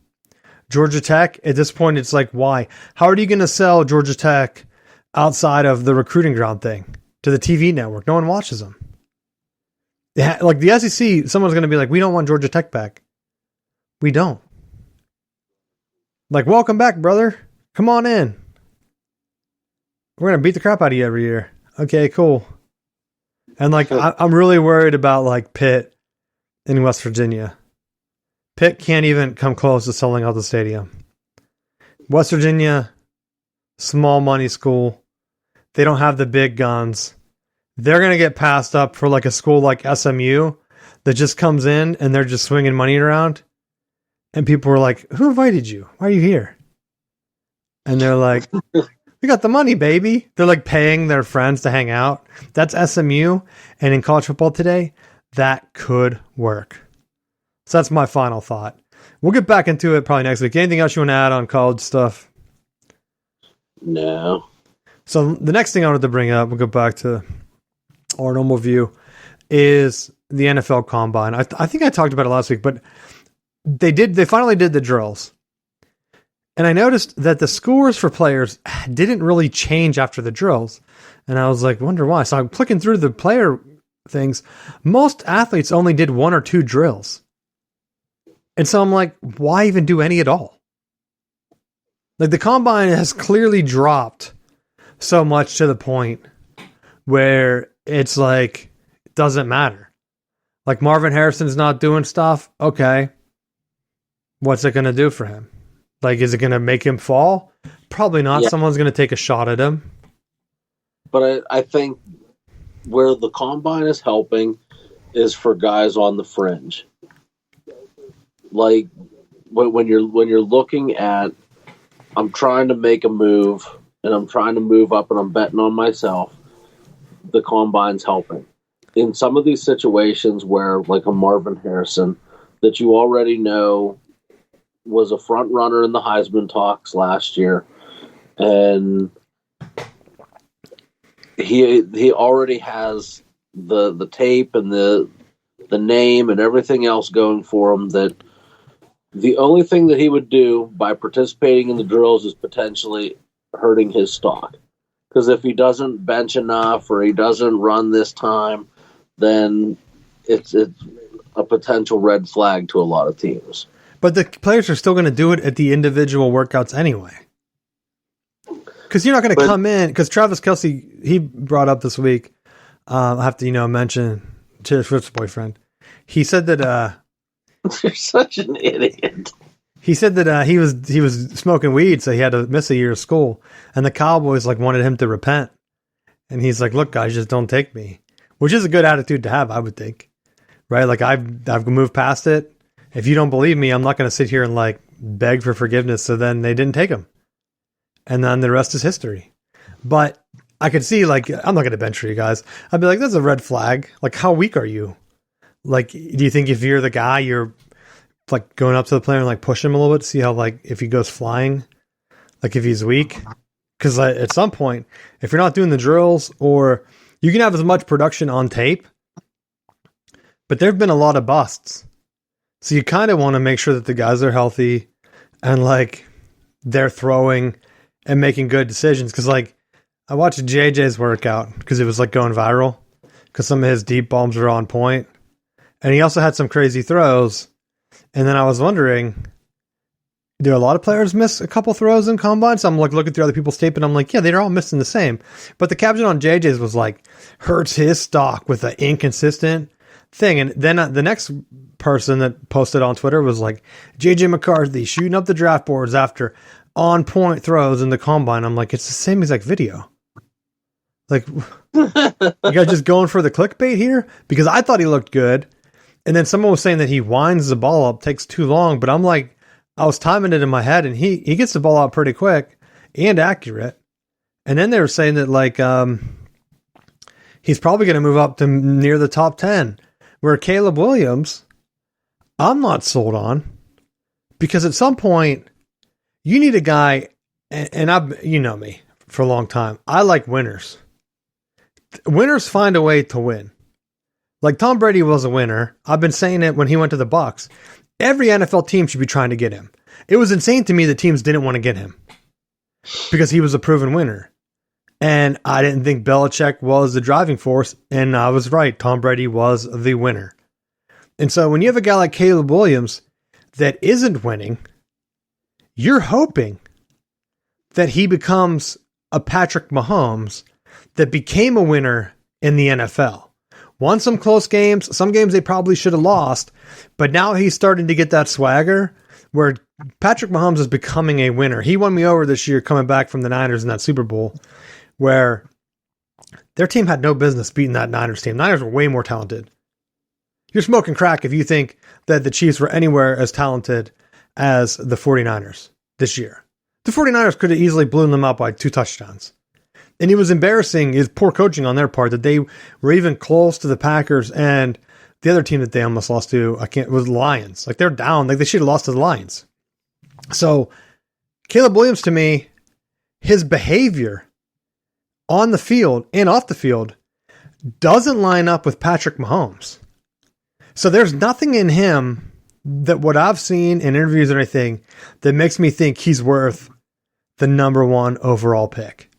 Georgia Tech, at this point, it's like, why? How are you going to sell Georgia Tech outside of the recruiting ground thing to the TV network? No one watches them. Like the SEC, someone's going to be like, we don't want Georgia Tech back. We don't. Like, welcome back, brother. Come on in. We're going to beat the crap out of you every year. Okay, cool. And like, I'm really worried about like Pitt in West Virginia. Pitt can't even come close to selling out the stadium. West Virginia, small money school. They don't have the big guns. They're going to get passed up for like a school like SMU that just comes in and they're just swinging money around. And people were like, who invited you? Why are you here? And they're like, we got the money, baby. They're like paying their friends to hang out. That's SMU. And in college football today, that could work. So that's my final thought. We'll get back into it probably next week. Anything else you want to add on college stuff? No. So the next thing I wanted to bring up, we'll go back to our normal view, is the NFL Combine. I think I talked about it last week, but they finally did the drills. And I noticed that the scores for players didn't really change after the drills. And I was like, wonder why. So I'm clicking through the player things. Most athletes only did 1 or 2 drills. And so I'm like, why even do any at all? Like the Combine has clearly dropped so much to the point where it's like, it doesn't matter. Like Marvin Harrison's not doing stuff. Okay. What's it going to do for him? Like, is it going to make him fall? Probably not. Yeah. Someone's going to take a shot at him. But I think where the Combine is helping is for guys on the fringe. Like when you're looking at, I'm trying to make a move and I'm trying to move up and I'm betting on myself, the Combine's helping. In some of these situations where, like a Marvin Harrison, that you already know was a front runner in the Heisman talks last year, and he already has the tape and the name and everything else going for him, that the only thing that he would do by participating in the drills is potentially hurting his stock. Because if he doesn't bench enough or he doesn't run this time, then it's a potential red flag to a lot of teams. But the players are still going to do it at the individual workouts anyway. Because you're not going to come in, because Travis Kelce, he brought up this week, I have to, mention Taylor Swift's boyfriend. He said that... You're such an idiot. He said that he was smoking weed, so he had to miss a year of school. And the Cowboys wanted him to repent. And he's like, look, guys, just don't take me. Which is a good attitude to have, I would think. Right? Like, I've moved past it. If you don't believe me, I'm not going to sit here and beg for forgiveness. So then they didn't take him. And then the rest is history. But I could see, I'm not going to bench for you guys. I'd be like, that's a red flag. How weak are you? Do you think if you're the guy, you're going up to the player and push him a little bit to see how, if he goes flying, if he's weak? Because at some point, if you're not doing the drills, or you can have as much production on tape, but there have been a lot of busts. So you kind of want to make sure that the guys are healthy and they're throwing and making good decisions. Because I watched JJ's workout because it was going viral because some of his deep bombs were on point. And he also had some crazy throws. And then I was wondering, do a lot of players miss a couple throws in Combine? So I'm looking through other people's tape and I'm yeah, they're all missing the same. But the caption on JJ's was hurts his stock with an inconsistent thing. And then the next person that posted on Twitter was JJ McCarthy shooting up the draft boards after on point throws in the Combine. I'm it's the same exact video. You guys just going for the clickbait here? Because I thought he looked good. And then someone was saying that he winds the ball up, takes too long. But I'm I was timing it in my head, and he gets the ball out pretty quick and accurate. And then they were saying that he's probably going to move up to near the top 10. Where Caleb Williams, I'm not sold on, because at some point you need a guy, and I've me for a long time. I like winners. Winners find a way to win. Tom Brady was a winner. I've been saying it when he went to the Bucs. Every NFL team should be trying to get him. It was insane to me that teams didn't want to get him because he was a proven winner. And I didn't think Belichick was the driving force. And I was right. Tom Brady was the winner. And so when you have a guy like Caleb Williams that isn't winning, you're hoping that he becomes a Patrick Mahomes that became a winner in the NFL. Won some close games. Some games they probably should have lost. But now he's starting to get that swagger where Patrick Mahomes is becoming a winner. He won me over this year coming back from the Niners in that Super Bowl where their team had no business beating that Niners team. Niners were way more talented. You're smoking crack if you think that the Chiefs were anywhere as talented as the 49ers this year. The 49ers could have easily blown them out by 2 touchdowns. And it was embarrassing, is poor coaching on their part, that they were even close to the Packers and the other team that they almost lost to, was the Lions. Like, they're down. Like, they should have lost to the Lions. So, Caleb Williams, to me, his behavior on the field and off the field doesn't line up with Patrick Mahomes. So there's nothing in him that what I've seen in interviews or anything that makes me think he's worth the number 1 overall pick.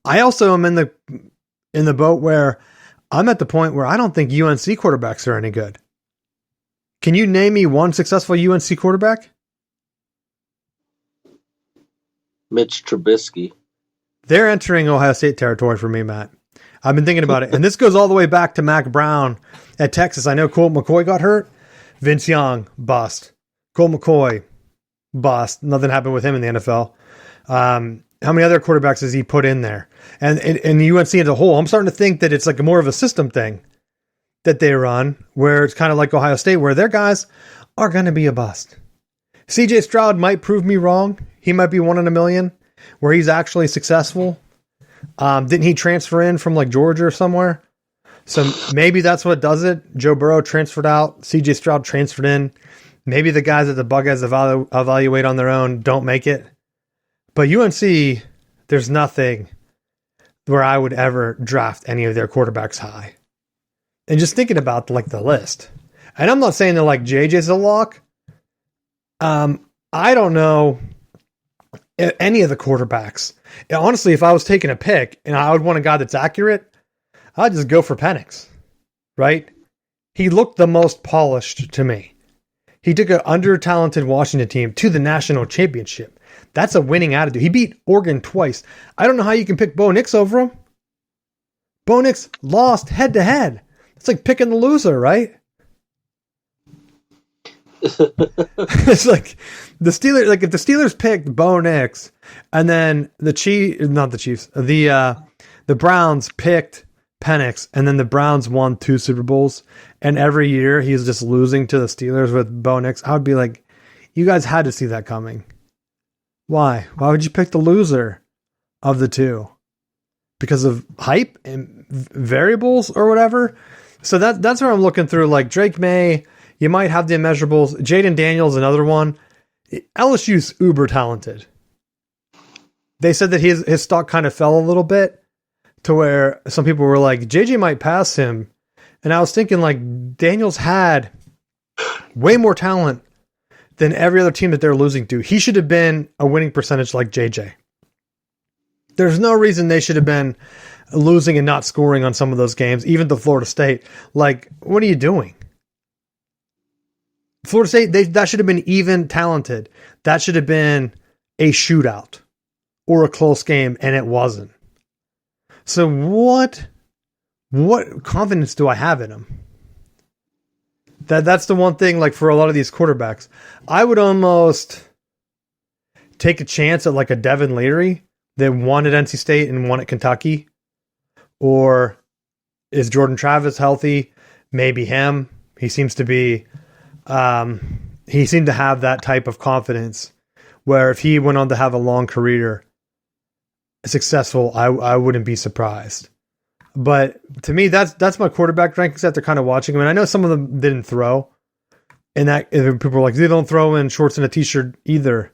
I also am in the boat where I'm at the point where I don't think UNC quarterbacks are any good. Can you name me one successful UNC quarterback? Mitch Trubisky. They're entering Ohio State territory for me, Matt. I've been thinking about it. And this goes all the way back to Mac Brown at Texas. I know Colt McCoy got hurt. Vince Young, bust. Colt McCoy, bust. Nothing happened with him in the NFL. How many other quarterbacks has he put in there? And UNC as a whole, I'm starting to think that it's like more of a system thing that they run, where it's kind of like Ohio State, where their guys are going to be a bust. CJ Stroud might prove me wrong. He might be 1 in a million, where he's actually successful. Didn't he transfer in from like Georgia or somewhere? So maybe that's what does it. Joe Burrow transferred out. CJ Stroud transferred in. Maybe the guys that the Buckeyes evaluate on their own don't make it. But UNC, there's nothing where I would ever draft any of their quarterbacks high. And just thinking about like the list, and I'm not saying that like JJ's a lock. I don't know any of the quarterbacks. Honestly, if I was taking a pick and I would want a guy that's accurate, I'd just go for Penix, right? He looked the most polished to me. He took an under-talented Washington team to the national championship. That's a winning attitude. He beat Oregon twice. I don't know how you can pick Bo Nix over him. Bo Nix lost head-to-head. It's like picking the loser, right? It's like the Steelers. Like if the Steelers picked Bo Nix, and then the Browns picked Penix, and then the Browns won 2 Super Bowls, and every year he's just losing to the Steelers with Bo Nix, I would be like, you guys had to see that coming. Why? Why would you pick the loser of the two? Because of hype and variables or whatever? So that's where I'm looking through. Like Drake May, you might have the immeasurables. Jaden Daniels, another one. LSU's uber talented. They said that his stock kind of fell a little bit to where some people were like, JJ might pass him. And I was thinking like Daniels had way more talent than every other team that they're losing to. He should have been a winning percentage like JJ. There's no reason they should have been losing and not scoring on some of those games, even to Florida State. Like, what are you doing? Florida State, that should have been even talented. That should have been a shootout or a close game, and it wasn't. So what confidence do I have in him? That's the one thing, like for a lot of these quarterbacks, I would almost take a chance at like a Devin Leary that won at NC State and won at Kentucky. Or is Jordan Travis healthy? Maybe him. He seems to be, he seemed to have that type of confidence where if he went on to have a long career, successful, I wouldn't be surprised. But to me, that's my quarterback rankings after kind of watching him. And I know some of them didn't throw. And that people were like, they don't throw in shorts and a t-shirt either.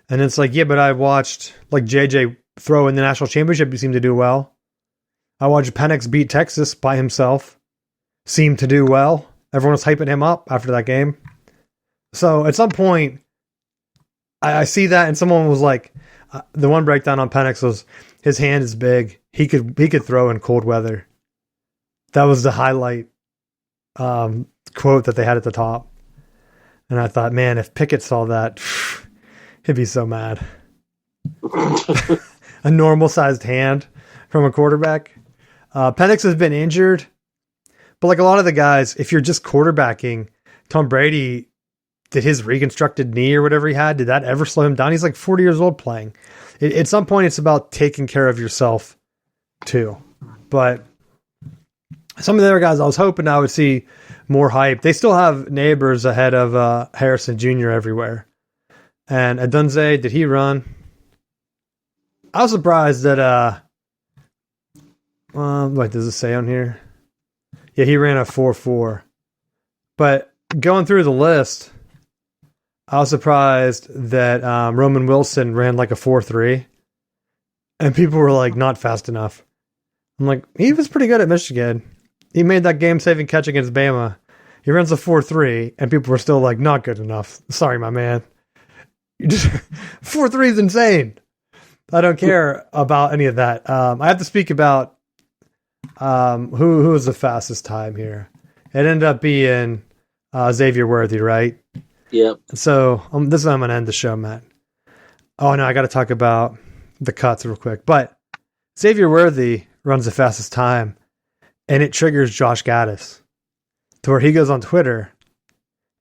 And it's like, yeah, but I watched like JJ throw in the national championship. He seemed to do well. I watched Penix beat Texas by himself. Seemed to do well. Everyone was hyping him up after that game. So at some point, I see that, and someone was like, the one breakdown on Penix was his hand is big. He could throw in cold weather. That was the highlight quote that they had at the top. And I thought, man, if Pickett saw that, he'd be so mad. A normal sized hand from a quarterback. Penix has been injured But like a lot of the guys, if you're just quarterbacking, Tom Brady, did his reconstructed knee or whatever he had, did that ever slow him down? He's like 40 years old playing. At some point, it's about taking care of yourself too. But some of the other guys, I was hoping I would see more hype. They still have Neighbors ahead of Harrison Jr. everywhere. And Adunze, did he run? I was surprised that, what does it say on here? Yeah, he ran a 4.4. But going through the list, I was surprised that Roman Wilson ran like a 4.3. And people were like, not fast enough. I'm like, he was pretty good at Michigan. He made that game-saving catch against Bama. He runs a 4.3, and people were still like, not good enough. Sorry, my man. You just 4.3 is insane. I don't care about any of that. I have to speak about who was the fastest time here. It ended up being Xavier Worthy, right? Yep. So this is how I'm going to end the show, Matt. Oh, no, I got to talk about the cuts real quick. But Xavier Worthy runs the fastest time, and it triggers Josh Gaddis to where he goes on Twitter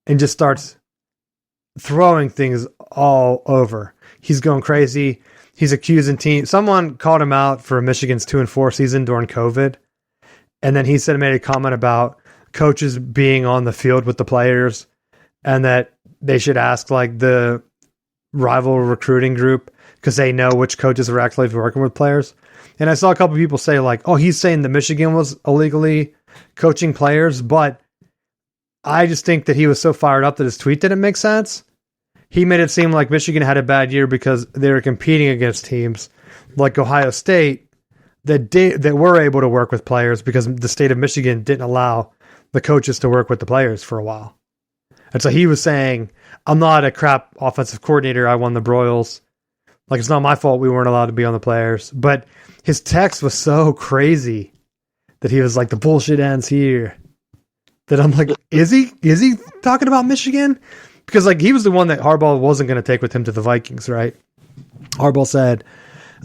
and just starts throwing things all over. He's going crazy. He's accusing teams. Someone called him out for Michigan's 2-4 season during COVID. And then he made a comment about coaches being on the field with the players and that they should ask like the rival recruiting group because they know which coaches are actually working with players. And I saw a couple of people say like, oh, he's saying that Michigan was illegally coaching players, but I just think that he was so fired up that his tweet didn't make sense. He made it seem like Michigan had a bad year because they were competing against teams like Ohio State that were able to work with players because the state of Michigan didn't allow the coaches to work with the players for a while. And so he was saying, I'm not a crap offensive coordinator. I won the Broyles. Like, it's not my fault we weren't allowed to be on the players. But his text was so crazy that he was like, the bullshit ends here. That I'm like, is he talking about Michigan? Because like he was the one that Harbaugh wasn't going to take with him to the Vikings, right? Harbaugh said,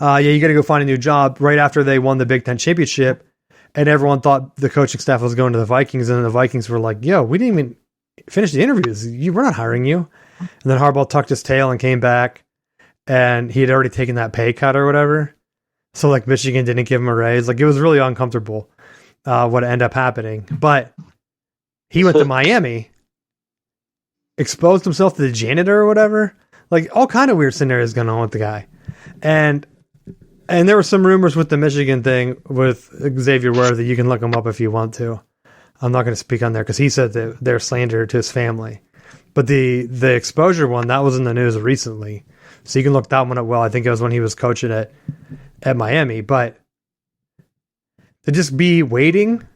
yeah, you got to go find a new job right after they won the Big Ten championship. And everyone thought the coaching staff was going to the Vikings. And then the Vikings were like, yo, we didn't even finish the interviews. We're not hiring you. And then Harbaugh tucked his tail and came back. And he had already taken that pay cut or whatever. So like Michigan didn't give him a raise. Like it was really uncomfortable what ended up happening. But he went to Miami, exposed himself to the janitor or whatever. Like all kind of weird scenarios going on with the guy. And there were some rumors with the Michigan thing with Xavier Worthy. You can look him up if you want to. I'm not going to speak on there because he said that they're slander to his family. But the exposure one, that was in the news recently. So you can look that one up. Well, I think it was when he was coaching at Miami. But to just be waiting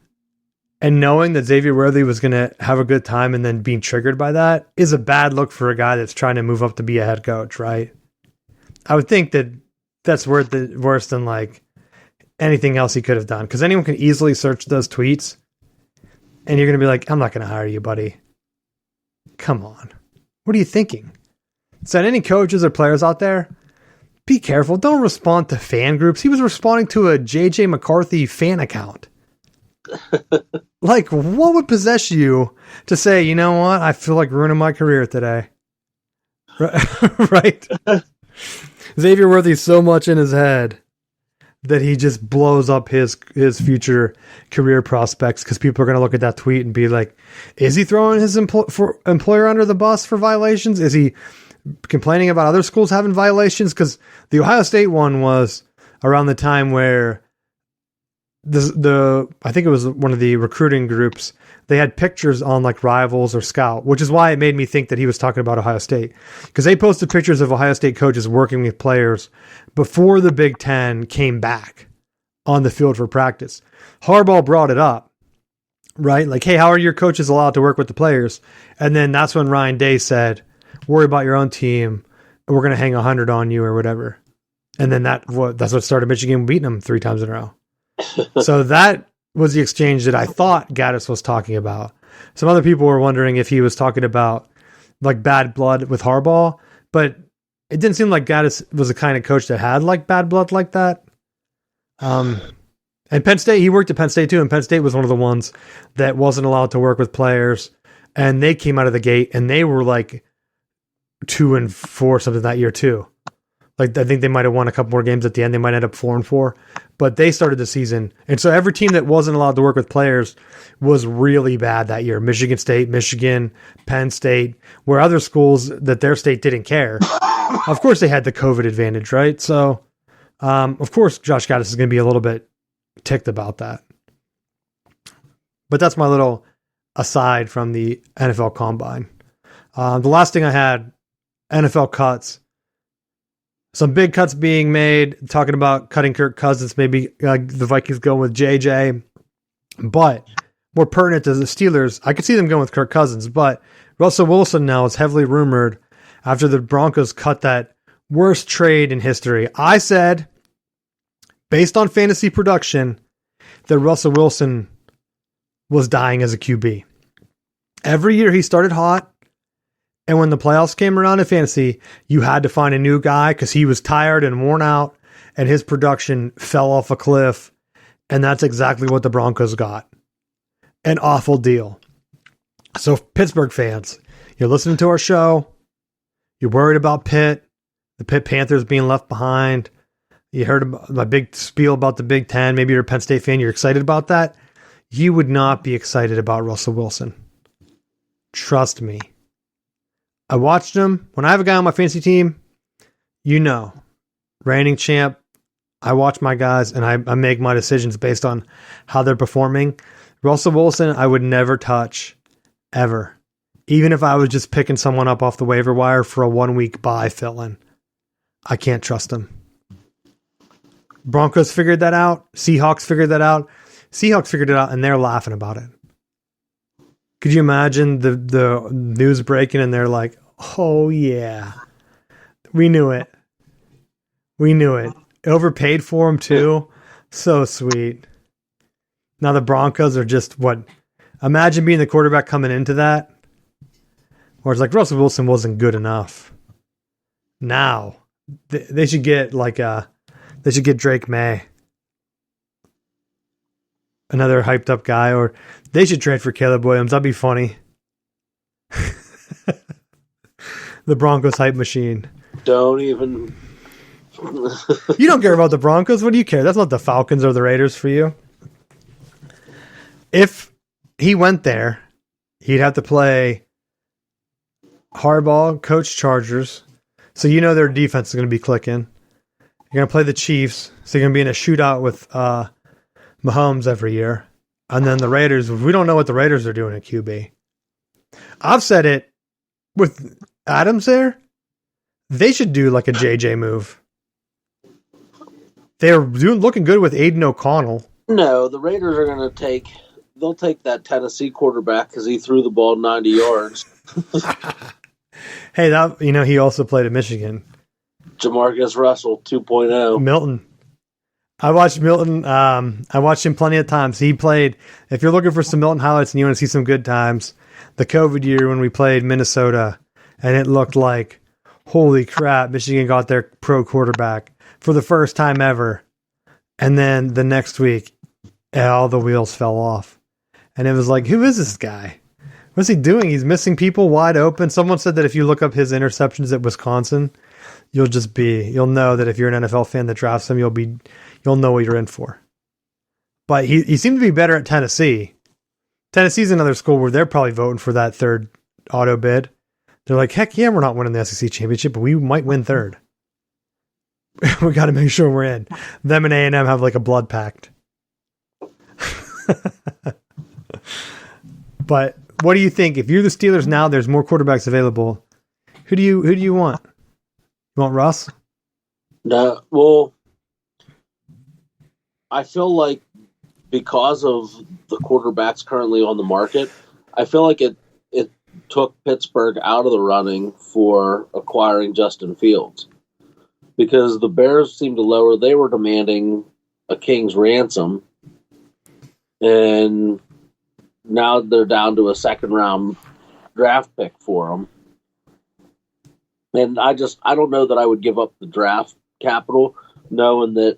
and knowing that Xavier Worthy was going to have a good time and then being triggered by that is a bad look for a guy that's trying to move up to be a head coach, right? I would think that that's worse than like anything else he could have done. Because anyone can easily search those tweets and you're going to be like, I'm not going to hire you, buddy. Come on. What are you thinking? So any coaches or players out there, be careful. Don't respond to fan groups. He was responding to a JJ McCarthy fan account. Like, what would possess you to say, you know what? I feel like ruining my career today. Right? Xavier Worthy's so much in his head that he just blows up his future career prospects because people are going to look at that tweet and be like, is he throwing his employer under the bus for violations? Is he complaining about other schools having violations? Because the Ohio State one was around the time where I think it was one of the recruiting groups. They had pictures on like Rivals or Scout, which is why it made me think that he was talking about Ohio State, because they posted pictures of Ohio State coaches working with players before the Big Ten came back on the field for practice. Harbaugh brought it up, right? Like, hey, how are your coaches allowed to work with the players? And then that's when Ryan Day said, worry about your own team. We're going to hang 100 on you or whatever. And then that's what started Michigan beating them 3 times in a row. So that was the exchange that I thought Gaddis was talking about. Some other people were wondering if he was talking about like bad blood with Harbaugh, but it didn't seem like Gaddis was the kind of coach that had like bad blood like that. And Penn State, he worked at Penn State too, and Penn State was one of the ones that wasn't allowed to work with players, and they came out of the gate, and they were like 2-4 something that year too. Like I think they might have won a couple more games at the end. They might end up 4-4, but they started the season, and so every team that wasn't allowed to work with players was really bad that year. Michigan State, Michigan, Penn State, where other schools that their state didn't care. Of course, they had the COVID advantage, right? So, of course, Josh Gaddis is going to be a little bit ticked about that. But that's my little aside from the NFL Combine. The last thing I had, NFL cuts. Some big cuts being made, talking about cutting Kirk Cousins, maybe the Vikings going with JJ. But more pertinent to the Steelers, I could see them going with Kirk Cousins, but Russell Wilson now is heavily rumored after the Broncos cut that worst trade in history. I said, based on fantasy production, that Russell Wilson was dying as a QB. Every year he started hot, and when the playoffs came around in fantasy, you had to find a new guy because he was tired and worn out, and his production fell off a cliff, and that's exactly what the Broncos got. An awful deal. So Pittsburgh fans, you're listening to our show, you're worried about Pitt, the Pitt Panthers being left behind. You heard about my big spiel about the Big Ten. Maybe you're a Penn State fan. You're excited about that. You would not be excited about Russell Wilson. Trust me. I watched him. When I have a guy on my fantasy team, you know, reigning champ, I watch my guys and I make my decisions based on how they're performing. Russell Wilson, I would never touch, ever. Even if I was just picking someone up off the waiver wire for a 1-week buy fill-in. I can't trust him. Broncos figured that out. Seahawks figured that out. Seahawks figured it out, and they're laughing about it. Could you imagine the news breaking, and they're like, oh, yeah. We knew it. We knew it. Overpaid for him, too. So sweet. Now the Broncos are just, what? Imagine being the quarterback coming into that. Where it's like, Russell Wilson wasn't good enough. Now, they should get they should get Drake May. Another hyped up guy, or they should trade for Caleb Williams. That'd be funny. The Broncos hype machine. Don't even. You don't care about the Broncos. What do you care? That's not the Falcons or the Raiders for you. If he went there, he'd have to play Harbaugh, coach Chargers. So you know their defense is going to be clicking. You're going to play the Chiefs. So you're going to be in a shootout with Mahomes every year. And then the Raiders, we don't know what the Raiders are doing at QB. I've said it with Adams there. They should do like a JJ move. They're looking good with Aiden O'Connell. No, the Raiders are going to they'll take that Tennessee quarterback because he threw the ball 90 yards. Hey, he also played at Michigan. Jamarcus Russell 2.0. Milton. I watched Milton. I watched him plenty of times. He played. If you're looking for some Milton highlights and you want to see some good times, the COVID year when we played Minnesota, and it looked like, holy crap, Michigan got their pro quarterback for the first time ever. And then the next week, all the wheels fell off. And it was like, who is this guy? What's he doing? He's missing people wide open. Someone said that if you look up his interceptions at Wisconsin, you'll know that if you're an NFL fan that drafts him, you'll know what you're in for. But he seemed to be better at Tennessee. Tennessee's another school where they're probably voting for that third auto bid. They're like, heck yeah, we're not winning the SEC championship, but we might win third. We got to make sure we're in. Them and A&M have like a blood pact. But what do you think? If you're the Steelers now, there's more quarterbacks available. Who do you want? You want Russ? No. Well, I feel like because of the quarterbacks currently on the market, I feel like it took Pittsburgh out of the running for acquiring Justin Fields. Because the Bears seemed to lower, they were demanding a king's ransom. And now they're down to a second-round draft pick for him. And I don't know that I would give up the draft capital knowing that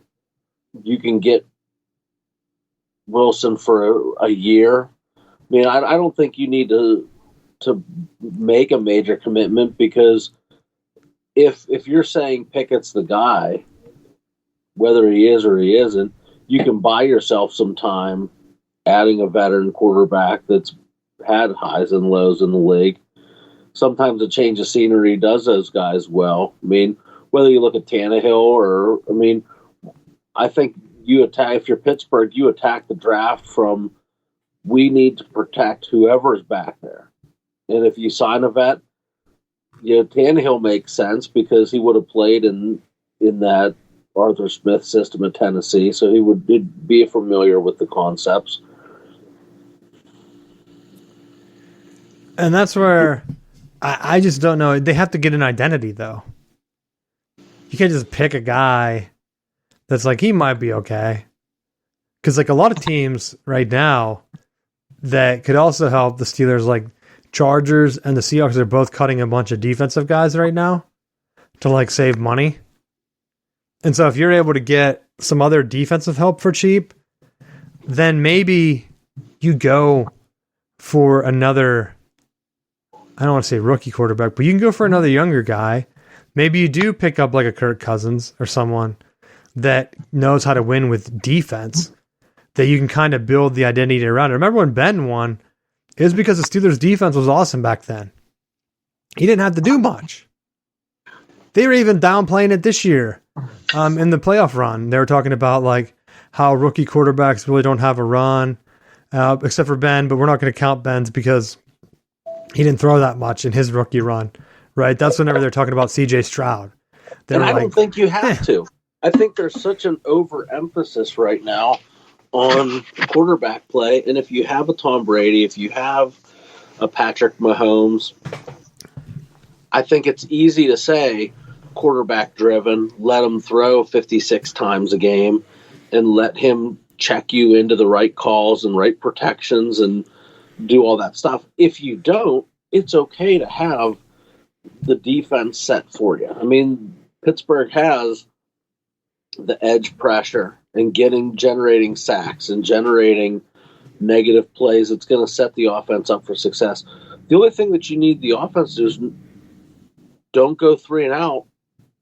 you can get Wilson for a year. I mean, I don't think you need to make a major commitment, because if you're saying Pickett's the guy, whether he is or he isn't, you can buy yourself some time adding a veteran quarterback that's had highs and lows in the league. Sometimes a change of scenery does those guys well. I mean, whether you look at Tannehill I think if you're Pittsburgh, you attack the draft from, we need to protect whoever's back there. And if you sign a vet, Tannehill makes sense because he would have played in that Arthur Smith system at Tennessee, so he'd be familiar with the concepts. And that's where I just don't know. They have to get an identity, though. You can't just pick a guy that's like, he might be okay. Because like a lot of teams right now that could also help the Steelers, like Chargers and the Seahawks, are both cutting a bunch of defensive guys right now to like save money. And so if you're able to get some other defensive help for cheap, then maybe you go for another, I don't want to say rookie quarterback, but you can go for another younger guy. Maybe you do pick up like a Kirk Cousins or someone that knows how to win with defense, that you can kind of build the identity around it. Remember when Ben won? It was because the Steelers' defense was awesome back then. He didn't have to do much. They were even downplaying it this year in the playoff run. They were talking about like how rookie quarterbacks really don't have a run, except for Ben, but we're not going to count Ben's because he didn't throw that much in his rookie run, right? That's whenever they're talking about C.J. Stroud. And I don't think you have to. I think there's such an overemphasis right now on quarterback play. And if you have a Tom Brady, if you have a Patrick Mahomes, I think it's easy to say quarterback driven, let him throw 56 times a game and let him check you into the right calls and right protections and do all that stuff. If you don't, it's okay to have the defense set for you. I mean, Pittsburgh has the edge pressure and generating sacks and generating negative plays. It's going to set the offense up for success. The only thing that you need the offense to do is don't go 3 and out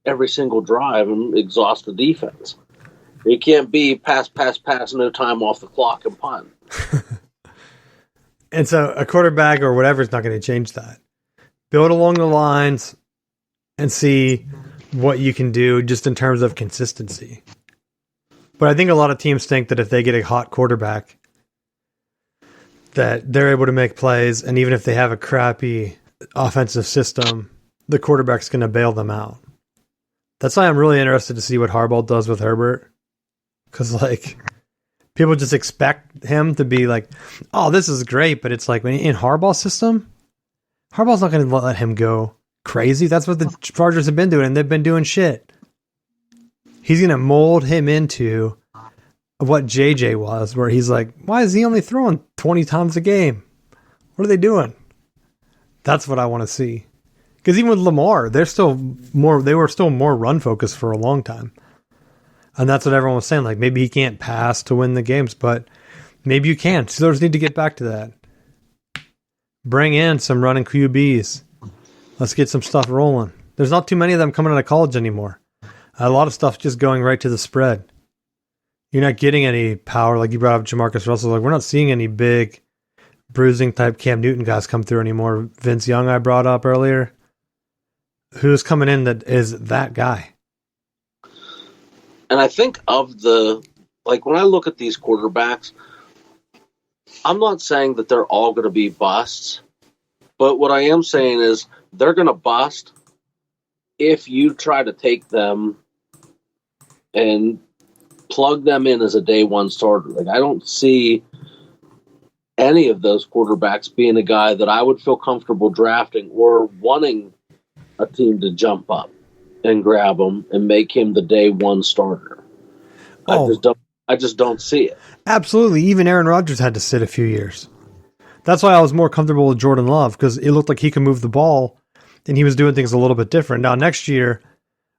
every single drive and exhaust the defense. You can't be pass, no time off the clock and punt. And so a quarterback or whatever is not going to change that. Build along the lines and see what you can do just in terms of consistency. But I think a lot of teams think that if they get a hot quarterback, that they're able to make plays, and even if they have a crappy offensive system, the quarterback's going to bail them out. That's why I'm really interested to see what Harbaugh does with Herbert. Because, like, people just expect him to be like, oh, this is great. But it's like, in Harbaugh's system, Harbaugh's not going to let him go crazy. That's what the Chargers have been doing, and they've been doing shit. He's going to mold him into what JJ was, where he's like, why is he only throwing 20 times a game? What are they doing? That's what I want to see. Because even with Lamar, they were still more run focused for a long time. And that's what everyone was saying. Like, maybe he can't pass to win the games, but maybe you can. Steelers need to get back to that. Bring in some running QBs. Let's get some stuff rolling. There's not too many of them coming out of college anymore. A lot of stuff just going right to the spread. You're not getting any power, like you brought up Jamarcus Russell. Like, we're not seeing any big bruising type Cam Newton guys come through anymore. Vince Young I brought up earlier. Who's coming in that is that guy? And I think when I look at these quarterbacks, I'm not saying that they're all going to be busts, but what I am saying is they're going to bust if you try to take them and plug them in as a day one starter. Like, I don't see any of those quarterbacks being a guy that I would feel comfortable drafting or wanting a team to jump up and grab him and make him the day one starter. I just don't see it. Absolutely. Even Aaron Rodgers had to sit a few years. That's why I was more comfortable with Jordan Love, because it looked like he could move the ball and he was doing things a little bit different. Now, next year,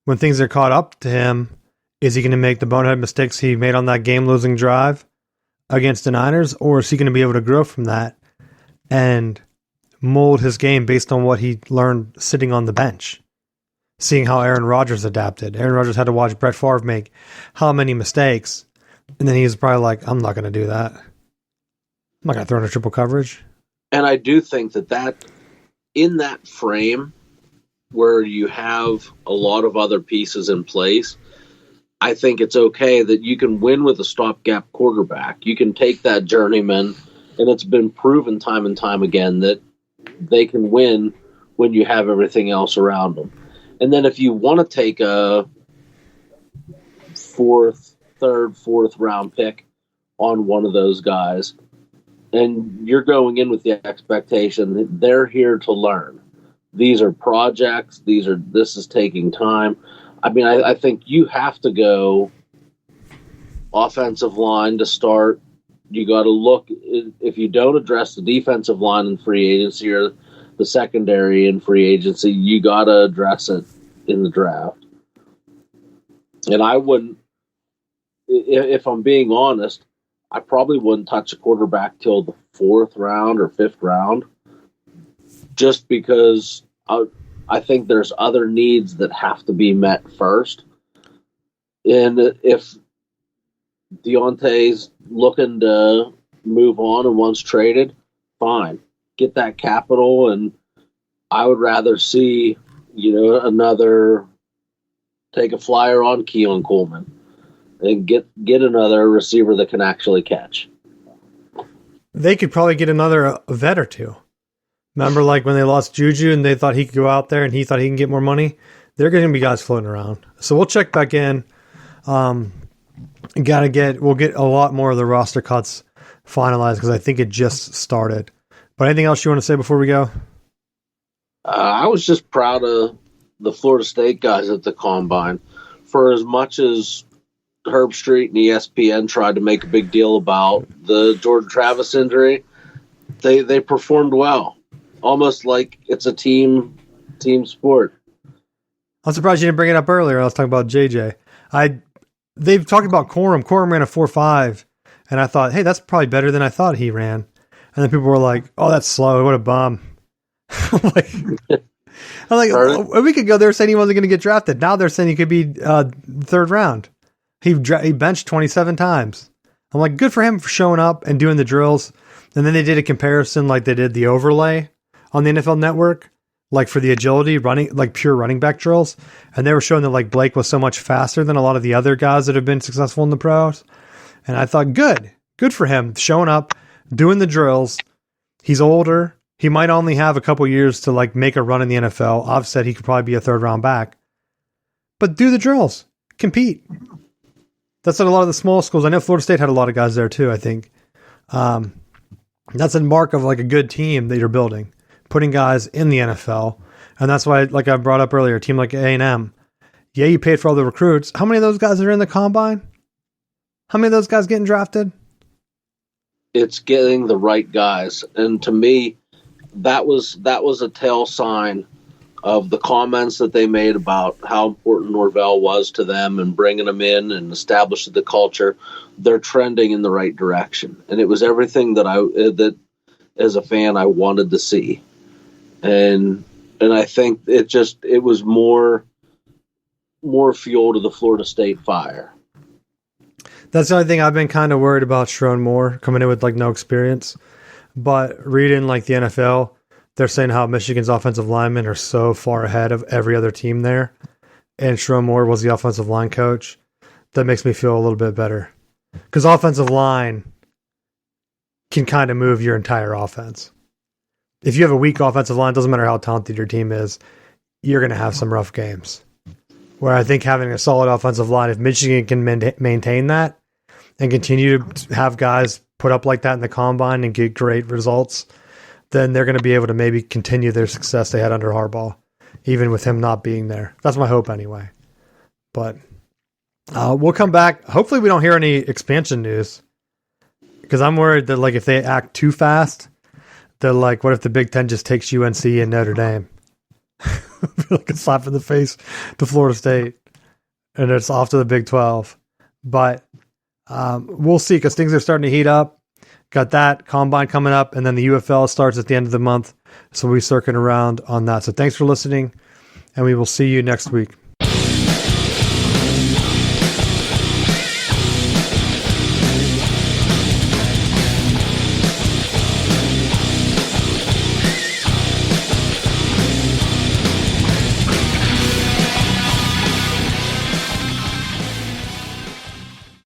when things are caught up to him, is he going to make the bonehead mistakes he made on that game-losing drive against the Niners, or is he going to be able to grow from that and mold his game based on what he learned sitting on the bench? Seeing how Aaron Rodgers adapted. Aaron Rodgers had to watch Brett Favre make how many mistakes, and then he was probably like, I'm not going to do that. I'm not going to throw in a triple coverage. And I do think that in that frame where you have a lot of other pieces in place, I think it's okay that you can win with a stopgap quarterback. You can take that journeyman, and it's been proven time and time again that they can win when you have everything else around them. And then if you want to take a fourth round pick on one of those guys, and you're going in with the expectation that they're here to learn. These are projects. This is taking time. I mean, I think you have to go offensive line to start. You got to look, if you don't address the defensive line in free agency or the secondary in free agency, you got to address it in the draft. And I wouldn't, if I'm being honest, I probably wouldn't touch a quarterback till the 4th round or 5th round, just because I think there's other needs that have to be met first. And if Deontay's looking to move on and once traded, fine. Get that capital, and I would rather see, another take a flyer on Keon Coleman and get another receiver that can actually catch. They could probably get another vet or two. Remember, like when they lost Juju and they thought he could go out there and he thought he can get more money? There are going to be guys floating around. So we'll check back in. We'll get a lot more of the roster cuts finalized because I think it just started. But anything else you want to say before we go? I was just proud of the Florida State guys at the Combine. For as much as Herb Street and ESPN tried to make a big deal about the Jordan Travis injury, they performed well. Almost like it's a team sport. I'm surprised you didn't bring it up earlier. I was talking about JJ. They've talked about Corum. Corum ran a 4.5, and I thought, hey, that's probably better than I thought he ran. And then people were like, oh, that's slow. What a bum. I'm like, a week ago they were saying he wasn't going to get drafted. Now they're saying he could be 3rd round. He benched 27 times. I'm like, good for him for showing up and doing the drills. And then they did a comparison like they did the overlay on the NFL Network, like for the agility running, like pure running back drills. And they were showing that like Blake was so much faster than a lot of the other guys that have been successful in the pros. And I thought, good for him showing up, doing the drills. He's older. He might only have a couple years to like make a run in the NFL. I've said he could probably be a 3rd round back, but do the drills, compete. That's what a lot of the small schools. I know Florida State had a lot of guys there too. I think that's a mark of like a good team that you're building, putting guys in the NFL, and that's why, like I brought up earlier, a team like A&M. Yeah, you paid for all the recruits. How many of those guys are in the combine? How many of those guys getting drafted? It's getting the right guys, and to me, that was a tell sign of the comments that they made about how important Norvell was to them and bringing them in and establishing the culture. They're trending in the right direction, and it was everything that as a fan I wanted to see, and I think it was more fuel to the Florida State fire. That's the only thing I've been kind of worried about Sherrone Moore coming in with like no experience. But reading like the NFL, they're saying how Michigan's offensive linemen are so far ahead of every other team there. And Sherrone Moore was the offensive line coach. That makes me feel a little bit better. Because offensive line can kind of move your entire offense. If you have a weak offensive line, doesn't matter how talented your team is, you're going to have some rough games. Where I think having a solid offensive line, if Michigan can maintain that and continue to have guys put up like that in the combine and get great results, then they're going to be able to maybe continue their success they had under Harbaugh, even with him not being there. That's my hope anyway. But we'll come back. Hopefully we don't hear any expansion news, because I'm worried that like if they act too fast, they're like, what if the Big Ten just takes UNC and Notre Dame? Like a slap in the face to Florida State, and it's off to the Big 12. But we'll see, because things are starting to heat up. Got that combine coming up, and then the UFL starts at the end of the month. So we'll be circling around on that. So thanks for listening, and we will see you next week.